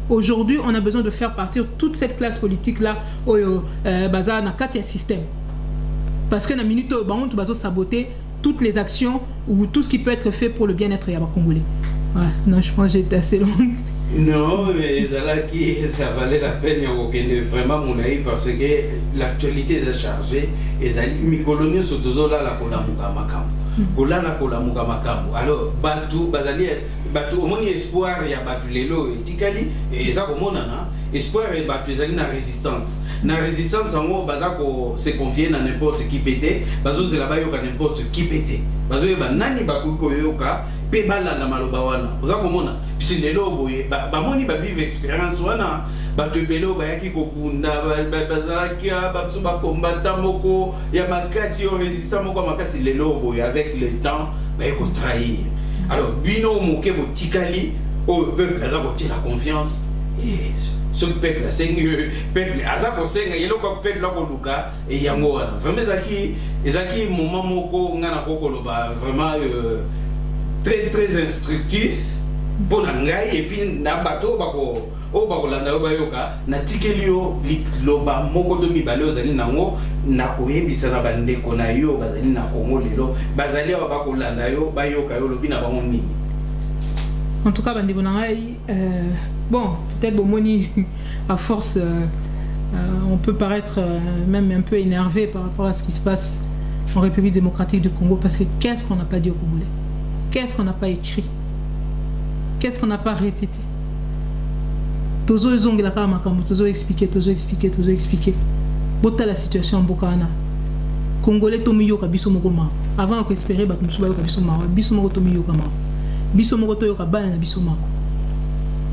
Aujourd'hui, on a besoin de faire partir toute cette classe politique-là au baza na katia système. Parce que na minute bango tu bazo saboter toutes les actions ou tout ce qui peut être fait pour le bien-être des Congolais. Ouais, non, je pense que j'ai été assez long. Non, mais ça valait la peine de vraiment mon avis parce que l'actualité est chargée et ça mi-colonie surtout là la kolamuka makamu. Kola la kolamuka makamu. Alors batu bazali batu au moins espoir ya batu lelo et tikali et ça comme on a espoir et batu ezali na résistance. Na résistance en gros bazako se confier na n'importe qui pété, bazo c'est là-bas yoka n'importe qui pété. Bazo ba nani bakuko yoka pe balanda maloba wana. Oza komona puis lelo boye ba moni ba vivre expérience wana bato belo ba yaki kokunda bazalaki ba so ba combattant moko ya makasi yo résistant moko makasi lelo boye avec le temps ba yako trahir. Alors bino moke bo tikali au peuple aza ko la confiance et ce peuple c'est peuple aza ko senga yelo ko peuple ko luka et yango wana vraiment ezaki moment moko ngana kokoloba vraiment très très instructif pour ngai et puis na bato bako o bako landa bayoka na tikelio loba moko to mibale ozali nango na koyebisa na bandeko na yo bazali na Congo lelo bazali bako landa yo bayoka yo lobi na bango nini. En tout cas bandeko na ngai bon peut-être bomoni à force on peut paraître même un peu énervé par rapport à ce qui se passe en République démocratique du Congo parce que qu'est-ce qu'on n'a pas dit au Congolais? Qu'est-ce qu'on n'a pas écrit? Qu'est-ce qu'on n'a pas répété? Tozo ezongi la kama makambo, tozo expliquer. Bota la situation en Bokana. Congolais tomi yoka biso moko ma. Avant qu'on espérait ba musuba yoka biso ma. Biso moko tomi yoka ma. Biso moko to yoka bana na biso ma.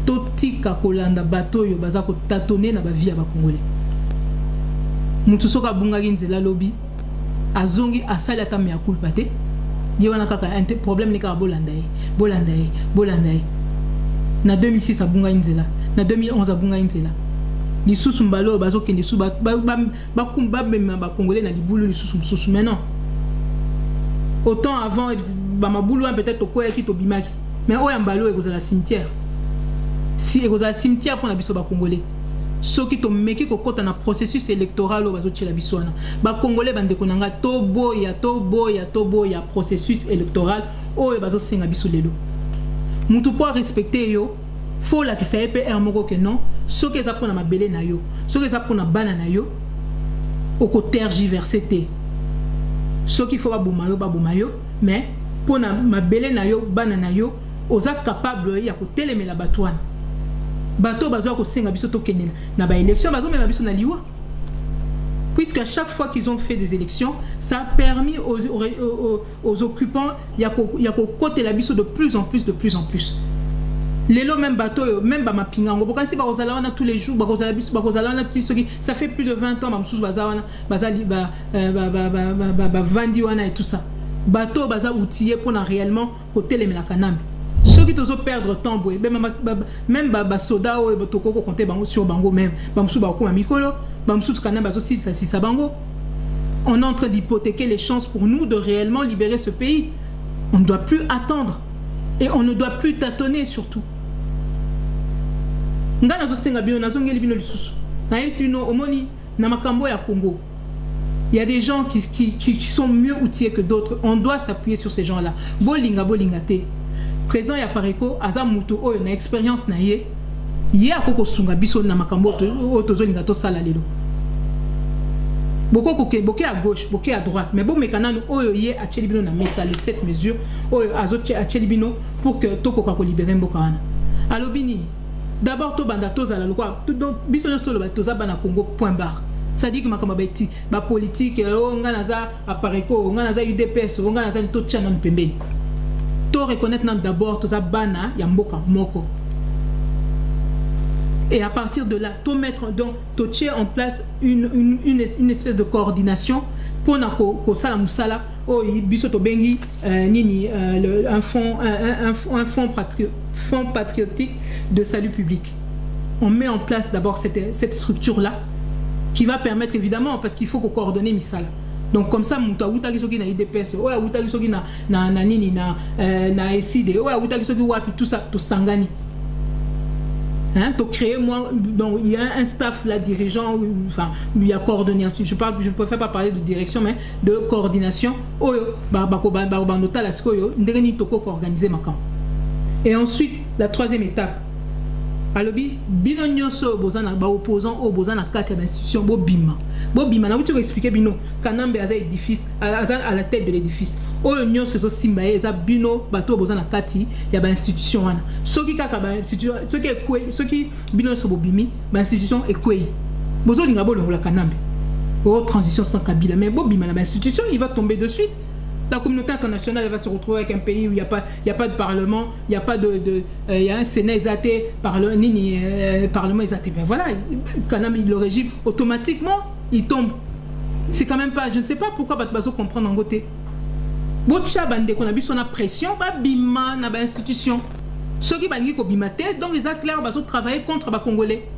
Totika kolanda bato yo baza ko tâtonner na ba vie ya ba Congolais. Mutu soka bungaki nzela lobi azongi asali ata me akulpa te. Yewana kaka un problème ni ka bolanda na 2006 abunga nzela na 2011 abunga nzela lisusu mbalo bazokende su ba bema ba Congolais na libulu lisusu mususu maintenant autant avant ba mabulu peut-être ko yaki to bimaki mais oya mbalo ekozala cimetière si ekozala cimetière pour na biso ba Congolais soki to meki ko kota na processus électoral o bazotchela biso wana ba Congolais bandeko nanga to boya processus électoral o bazosenga biso lelo mutu po respecter yo faut la kisa EPR moko ke non soki eza pona mabele na yo soki eza pona bana na yo oko tergiverser te soki faut baboma yo mais pona mabele na yo bana na yo oza capable ya ko telemela bato wana bato bazo ko senga biso to kenela na ba élection bazo mema biso na liwa puisque à chaque fois qu'ils ont fait des élections ça a permis aux occupants ya ko côté la biso de plus en plus lelo même bateau même ba mapingango bokansi ba kozala wana tous les jours ba kozala wana tous ceux qui ça fait plus de 20 ans ba msusu baza wana bazali ba vandi wana et tout ça bateau baza outillé pour na réellement côté les melakanam ceux qui tozo perdre temps boy même ba soda o botoko ko compter bango sur bango même ba msusu ba ko mikolo ba msusu kana bazo sisa bango on est en train d'hypothéquer les chances pour nous de réellement libérer ce pays. On ne doit plus attendre et on ne doit plus tâtonner surtout. Ngana zo senga bino nazongeli bino lisusu. Na yebisi bino omoni na makambo ya Congo. Il y a des gens qui sont mieux outillés que d'autres. On doit s'appuyer sur ces gens-là. Bolinga te. Président ya pareko aza mutu oyo na expérience na ye. Ye akoko sunga biso na makambo tozo linga to sala lelo. Boké à gauche, boké à droite, mais bon mécanano oyo ye a tchelibino na mesa les 7 mesures oyo azoche a tchelibino pour que toko kako libérer mbokana. Alobini d'abord to banda to zala lokwa donc biso nyosto lo batoza bana Congo point barre. Ça dit que makamba beti ba politique o ngana za apareko ngana za UDPS o ngana za to tchana mpembeni. To reconnaître d'abord to za bana ya mboka moko. Et à partir de là, tout mettre donc tout en place une espèce de coordination pour que ça la musala oh bisoto bengi nini un fonds patriotique de salut public. On met en place d'abord cette structure là qui va permettre évidemment parce qu'il faut coordonner misala. Donc comme ça muta uta kisoki na IDPS oh uta kisoki na nini na SID oh uta kisoki wapi tout ça to sangani. Hein, pour créer moi donc il y a un staff là dirigeant enfin il y a coordination je préfère pas parler de direction mais de coordination organiser ma camp. Et ensuite la troisième étape alobi bino nyonso bozana ba opposant au bozana kati ya institution bobima na uti ko expliquer bino Kanambe aza édifice à la tête de l'édifice oyo nyonso to simba eza bino bato bozana kati ya ba institution wana soki kaka ba institution soki bino so bobimi ba institution ekwei bozo linga bolongola Kanambe transition sans Kabila mais bobima na ba institution il va tomber de suite. La communauté internationale va se retrouver avec un pays où il n'y a pas de parlement, il n'y a pas il y a un Sénat exaté, parlement exaté. Mais voilà, le régime, automatiquement, il tombe. C'est quand même pas, je ne sais pas pourquoi Batbazo comprendre en côté. Botcha bande qu'on a vu son pression, bima na ba institution. Ceux qui bangi ko bimate, donc les acteurs bazo travailler contre ba Congolais.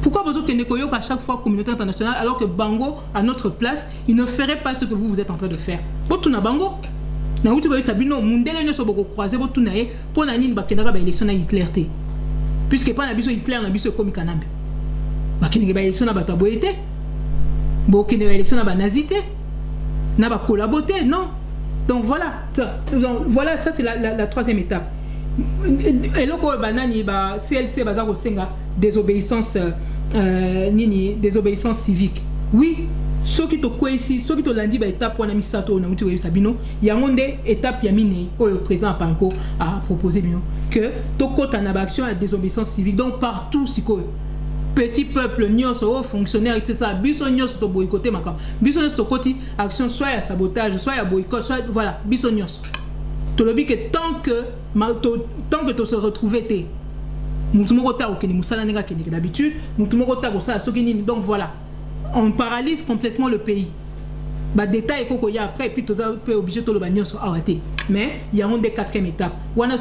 Pourquoi vous avez à chaque fois communauté internationale alors que Bango, à notre place, il ne ferait pas ce que vous êtes en train de faire. Vous avez Bango. Vous avez Sabino, Mundele ne soit pas croisé, vous avez pour l'année de l'élection à Hitler. Puisque pas l'habitude Hitler, l'habitude comme Kanambe. Vous avez l'élection à Bataboété. Vous avez l'élection à Banazité. Vous avez collaboré, non. Donc voilà. Voilà, ça c'est la troisième étape. Et là, CLC Bazar Senga, désobéissance civique. Oui, ceux qui te ici, ceux qui te l'ont dit, étape pour la Sato, Sabino, il y a une étape où le président Panko a proposé que Toko Tanabaction à la désobéissance civique. Donc partout, si petit peuple, nyos, fonctionnaires, etc. Bisson nyos to boycotter ma Bisson nyos to côté action soit à sabotage, soit à boycott, soit voilà, Bisson nyos. Tu le dis que tant que tu se retrouves, d'habitude, donc voilà, on paralyse complètement le pays. Détail après, et puis tu es obligé de le arrêter. Mais il y a une des quatrième étape. On a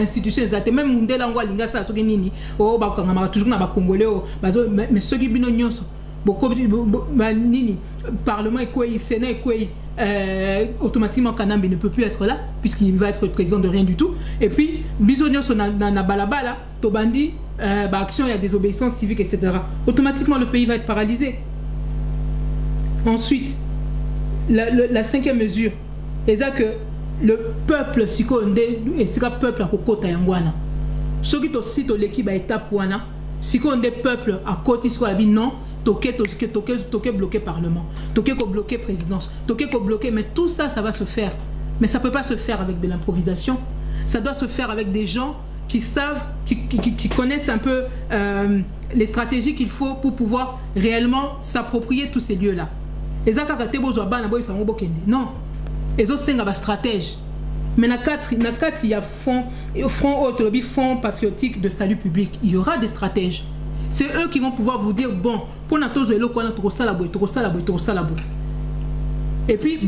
institution même mais ceux qui Parlement et quoi, Sénat et quoi, automatiquement Kanambe ne peut plus être là puisqu'il va être président de rien du tout. Et puis Bisogno na balabala, Tobandi, action, il y a désobéissance civique, etc. Automatiquement le pays va être paralysé. Ensuite, la cinquième mesure, c'est que le peuple sikonde et c'est le peuple à Kokota Yangwana. Ceux qui aussi l'équipe à étape wana, sikonde peuple à côté non. Toqué bloqué parlement, toqué bloqué présidence, toqué bloqué, mais tout ça, ça va se faire. Mais ça ne peut pas se faire avec de l'improvisation. Ça doit se faire avec des gens qui savent, qui connaissent un peu les stratégies qu'il faut pour pouvoir réellement s'approprier tous ces lieux-là. Non. Les autres, c'est un stratège. Mais il y a fonds patriotique de salut public. Il y aura des stratèges. C'est eux qui vont pouvoir vous dire, bon, pour nous, et puis, il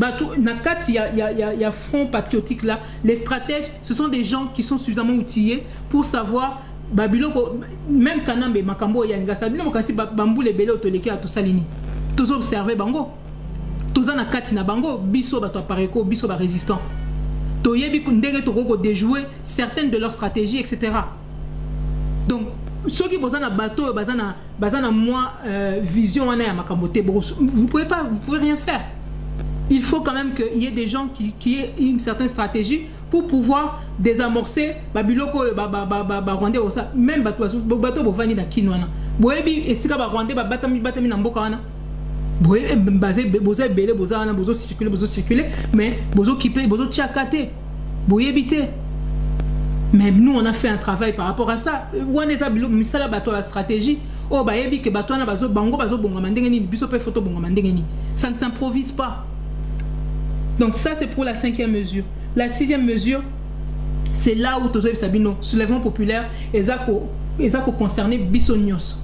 y a Front Patriotique là. Les stratèges, ce sont des gens qui sont suffisamment outillés pour savoir, même Kanambe, Makambo, Yanga, Bambou, les Bélé, Otoleke, à tout Salini. Tous observer Bango. Tous en Nakati na Bango, Bisso, Pareko, Bisso, résistant. Toyebi, Kundere, Togoko, déjouer certaines de leurs stratégies, etc. Donc, ceux qui ont un bateau, moi vision vous pouvez rien faire. Il faut quand même qu'il y ait des gens qui aient une certaine stratégie pour pouvoir désamorcer Babiloko, Rwandais, même bateau bovani na Kinwana. Boebi et si Rwandais batami na mboka wana. Boebi basé boza belé boza wana bozo circuler mais bozo kipé bozo tchakate. Boebité. Mais nous, on a fait un travail par rapport à ça. La stratégie. Ça ne s'improvise pas. Donc ça, c'est pour la cinquième mesure. La sixième mesure, c'est là où Tozo Sabino, soulèvement populaire, et ça concerné Bissonios.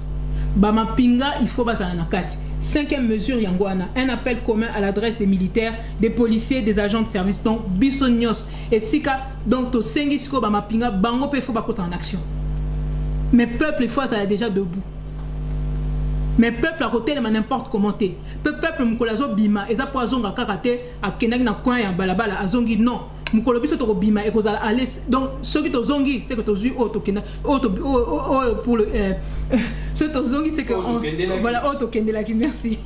Bama Pinga, il faut baser na kati. Cinquième mesure, Yangwana, un appel commun à l'adresse des militaires, des policiers, des agents de service, donc Bissonios. Et Sika, donc to sengi siko bama pinga, bango pe faut bakota en action. Mais peuple, il faut ça déjà debout. Mais peuple à côté, n'importe comment t'es. Peuple, mukolazo bima, et ça pour azonga kakate, à kenag na coin ya balabala, azongi non. Mukolobiso to bima, et qu'on a aller. Donc, ceux qui te zongi, c'est que tu as auto pour le. Ce tozongi, c'est que voilà, auto kendelaki, merci.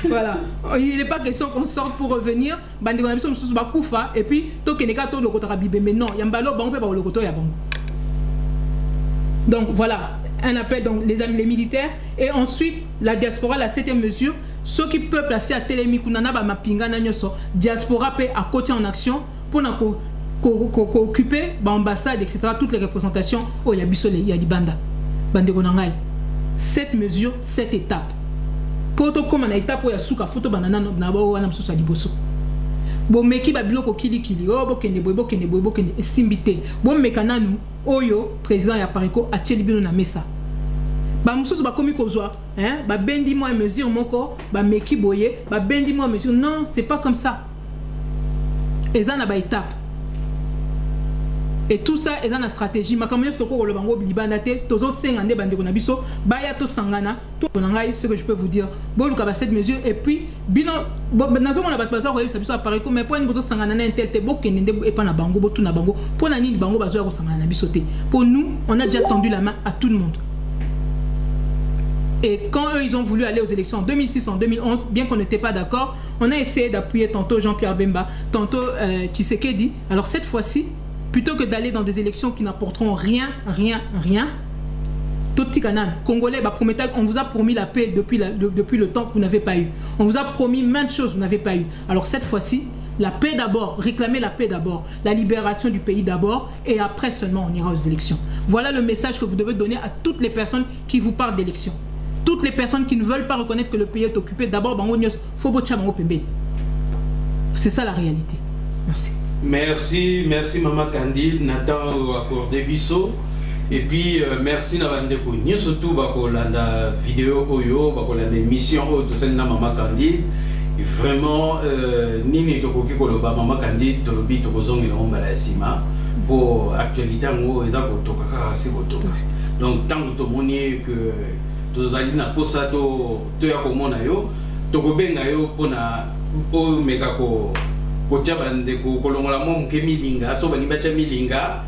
Voilà, il n'est pas question qu'on sorte pour revenir. Bandi on a besoin de sous bakoufa et puis to keneka to le kotara bibé, mais non, yambalo bango pe ba le koto ya bango. Donc voilà, un appel donc les militaires et ensuite la diaspora, la 7e mesure, ceux qui peuvent placer à Télémi Kunana ba mapinga na nyoso, diaspora peut à côté en action pour occuper l'ambassade, etc. Toutes les représentations au Yabisole, Yalibanda, Bandegonangai. 7 mesures, 7 étapes. Pour tout comme une étape où il y a souka photo banana na ba wana msusa liboso. Bon meki ba biloko kili oh bokende boy simbité. Bon mekana nu oyo président ya pariko atieli bino na mesa. Ba msusu ba komi kozwa, hein, ba bendi moi mesure moko, ba meki boye, ba bendi moi mesure. Non, c'est pas comme ça. Eza na ba étape. Et tout ça est dans la stratégie. Ma campagne sur le bango libanate, tozo sengande bande konabiso, baya to sangana, to nangai ce que je peux vous dire. Bon luka cette mesure et puis bino nazo on a battu ça ça biso apparaît comme mais point bozo sangana na tel te bokende et pas na bango botu na bango. Pour na ni bango bazo ko sangana na bisoté. Pour nous, on a déjà tendu la main à tout le monde. Et quand eux ils ont voulu aller aux élections en 2006, en 2011, bien qu'on n'était pas d'accord, on a essayé d'appuyer tantôt Jean-Pierre Bemba, tantôt Tshisekedi. Alors cette fois-ci, plutôt que d'aller dans des élections qui n'apporteront rien, Totikanan, Congolais, on vous a promis la paix depuis le temps que vous n'avez pas eu. On vous a promis maintes choses que vous n'avez pas eu. Alors cette fois-ci, la paix d'abord, réclamer la paix d'abord, la libération du pays d'abord, et après seulement on ira aux élections. Voilà le message que vous devez donner à toutes les personnes qui vous parlent d'élections. Toutes les personnes qui ne veulent pas reconnaître que le pays est occupé, d'abord, c'est ça la réalité. Merci. Merci Maman Candide, Nathan accordé Bisso. Et puis merci Navandeko. Nous surtout la vidéo Oyo, la émission de celle de Maman Candide. Et vraiment, Nini Tokoki Koloba, Maman Candide, Tolobi Tokozong et Romba la Sima. Pour actualité, on est à Kotokaka, c'est Kotoka. Donc, tant que tout le monde est que tous les gens qui sont là, pour kochabande kolongola mo mke milinga so bani bacha milinga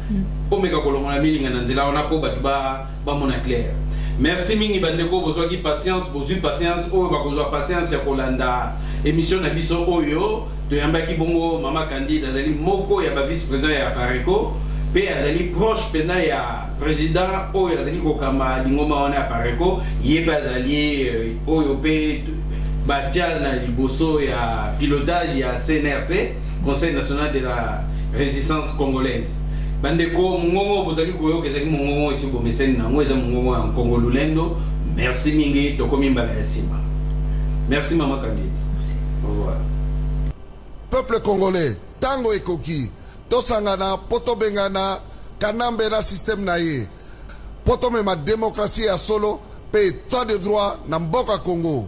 po meka kolongola milinga na nzela ona po batu ba mona clair. Merci mingi bandeko bozwa ki patience oyo bakozwa patience ya kolanda émission na biso oyo to yambaki bongo Mama Candide azali moko ya ba vice président ya Pareko pe azali proche pena ya président oyo azali kokamba lingoma wana ya Pareko yeba azali oyo pe Batiana Liboso ya pilotage ya CNRC, Conseil national de la résistance congolaise. Bandeko mungongo bozali koyo kezali mungongo esi bomeseni na ngweza mungongo en Congo Lulendo. Merci mingi tokomi mbala ya sima. Merci Maman Candide. Merci. Au revoir. Peuple congolais, tango ekoki, tosangana poto bengana kanambe na système na ye. Poto mema démocratie ya solo pe état de droit na mboka Congo.